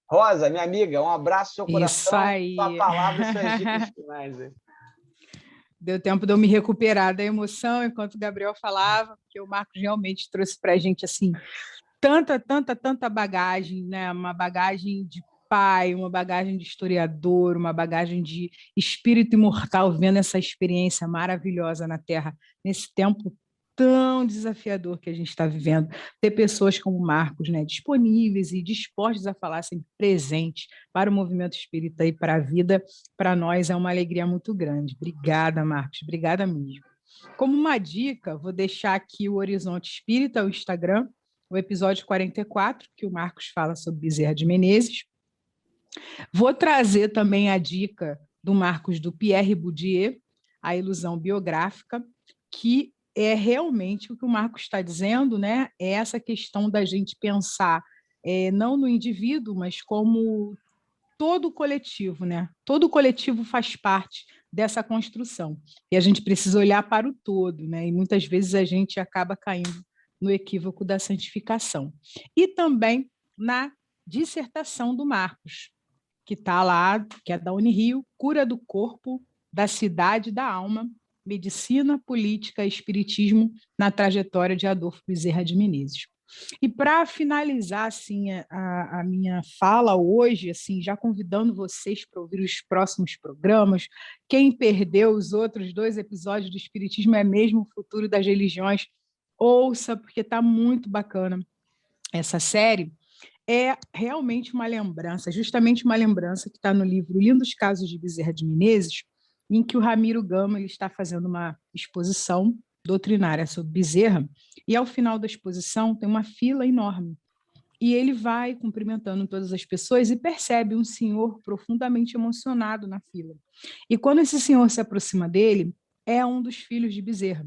Rosa, minha amiga, um abraço no seu coração, Isso aí. sua palavra e suas dicas finais. Deu tempo de eu me recuperar da emoção enquanto o Gabriel falava, porque o Marcos realmente trouxe para a gente assim, tanta bagagem, né? Uma bagagem de pai, uma bagagem de historiador, uma bagagem de espírito imortal, vendo essa experiência maravilhosa na Terra, nesse tempo tão desafiador que a gente está vivendo. Ter pessoas como o Marcos, né, disponíveis e dispostos a falar sempre presentes para o movimento espírita e para a vida, para nós é uma alegria muito grande. Obrigada, Marcos, obrigada mesmo. Como uma dica, vou deixar aqui o Horizonte Espírita, o Instagram, o episódio 44, que o Marcos fala sobre Bezerra de Menezes. Vou trazer também a dica do Marcos do Pierre Bourdieu, A Ilusão Biográfica, que é realmente o que o Marcos está dizendo, né? É essa questão da gente pensar não no indivíduo, mas como todo o coletivo, né? Todo o coletivo faz parte dessa construção. E a gente precisa olhar para o todo, né? E muitas vezes a gente acaba caindo no equívoco da santificação. E também na dissertação do Marcos, que está lá, que é da Unirio, Cura do Corpo, da Cidade e da Alma, Medicina, Política e Espiritismo na trajetória de Adolfo Bezerra de Menezes. E para finalizar assim, a minha fala hoje, assim, já convidando vocês para ouvir os próximos programas, quem perdeu os outros 2 episódios do Espiritismo é mesmo o Futuro das Religiões, ouça, porque está muito bacana essa série. É realmente uma lembrança, justamente uma lembrança que está no livro Lindos Casos de Bezerra de Menezes, em que o Ramiro Gama ele está fazendo uma exposição doutrinária sobre Bezerra, e ao final da exposição tem uma fila enorme. E ele vai cumprimentando todas as pessoas e percebe um senhor profundamente emocionado na fila. E quando esse senhor se aproxima dele, é um dos filhos de Bezerra.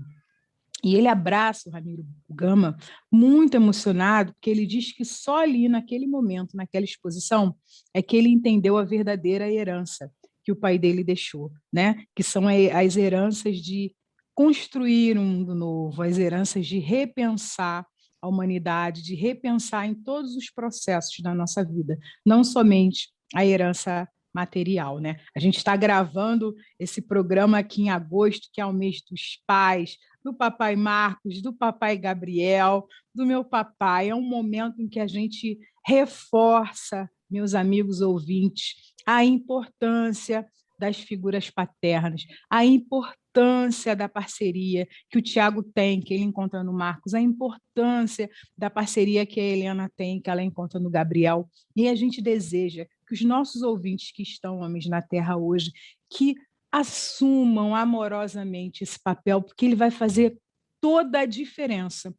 E ele abraça o Ramiro Gama muito emocionado, porque ele diz que só ali, naquele momento, naquela exposição, é que ele entendeu a verdadeira herança que o pai dele deixou, né? Que são as heranças de construir um mundo novo, as heranças de repensar a humanidade, de repensar em todos os processos da nossa vida, não somente a herança material, né? A gente está gravando esse programa aqui em agosto, que é o mês dos pais, do papai Marcos, do papai Gabriel, do meu papai. É um momento em que a gente reforça, meus amigos ouvintes, a importância das figuras paternas, a importância da parceria que o Tiago tem, que ele encontra no Marcos, a importância da parceria que a Helena tem, que ela encontra no Gabriel. E a gente deseja que os nossos ouvintes que estão homens na Terra hoje, que assumam amorosamente esse papel, porque ele vai fazer toda a diferença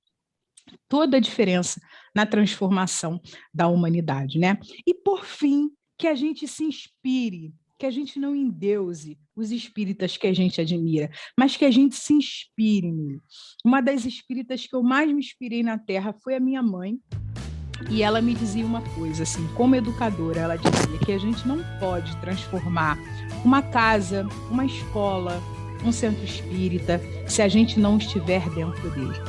na transformação da humanidade, né? E, por fim, que a gente se inspire, que a gente não endeuse os espíritas que a gente admira, mas que a gente se inspire nele. Uma das espíritas que eu mais me inspirei na Terra foi a minha mãe, e ela me dizia uma coisa, assim, como educadora, ela dizia que a gente não pode transformar uma casa, uma escola, um centro espírita, se a gente não estiver dentro dele.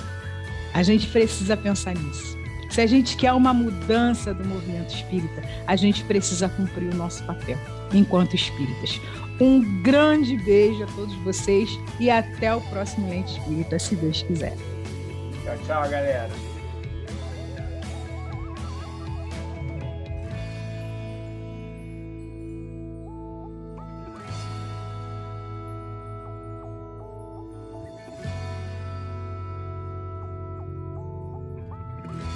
A gente precisa pensar nisso. Se a gente quer uma mudança do movimento espírita, a gente precisa cumprir o nosso papel enquanto espíritas. Um grande beijo a todos vocês e até o próximo Lente Espírita, se Deus quiser. Tchau, tchau, galera.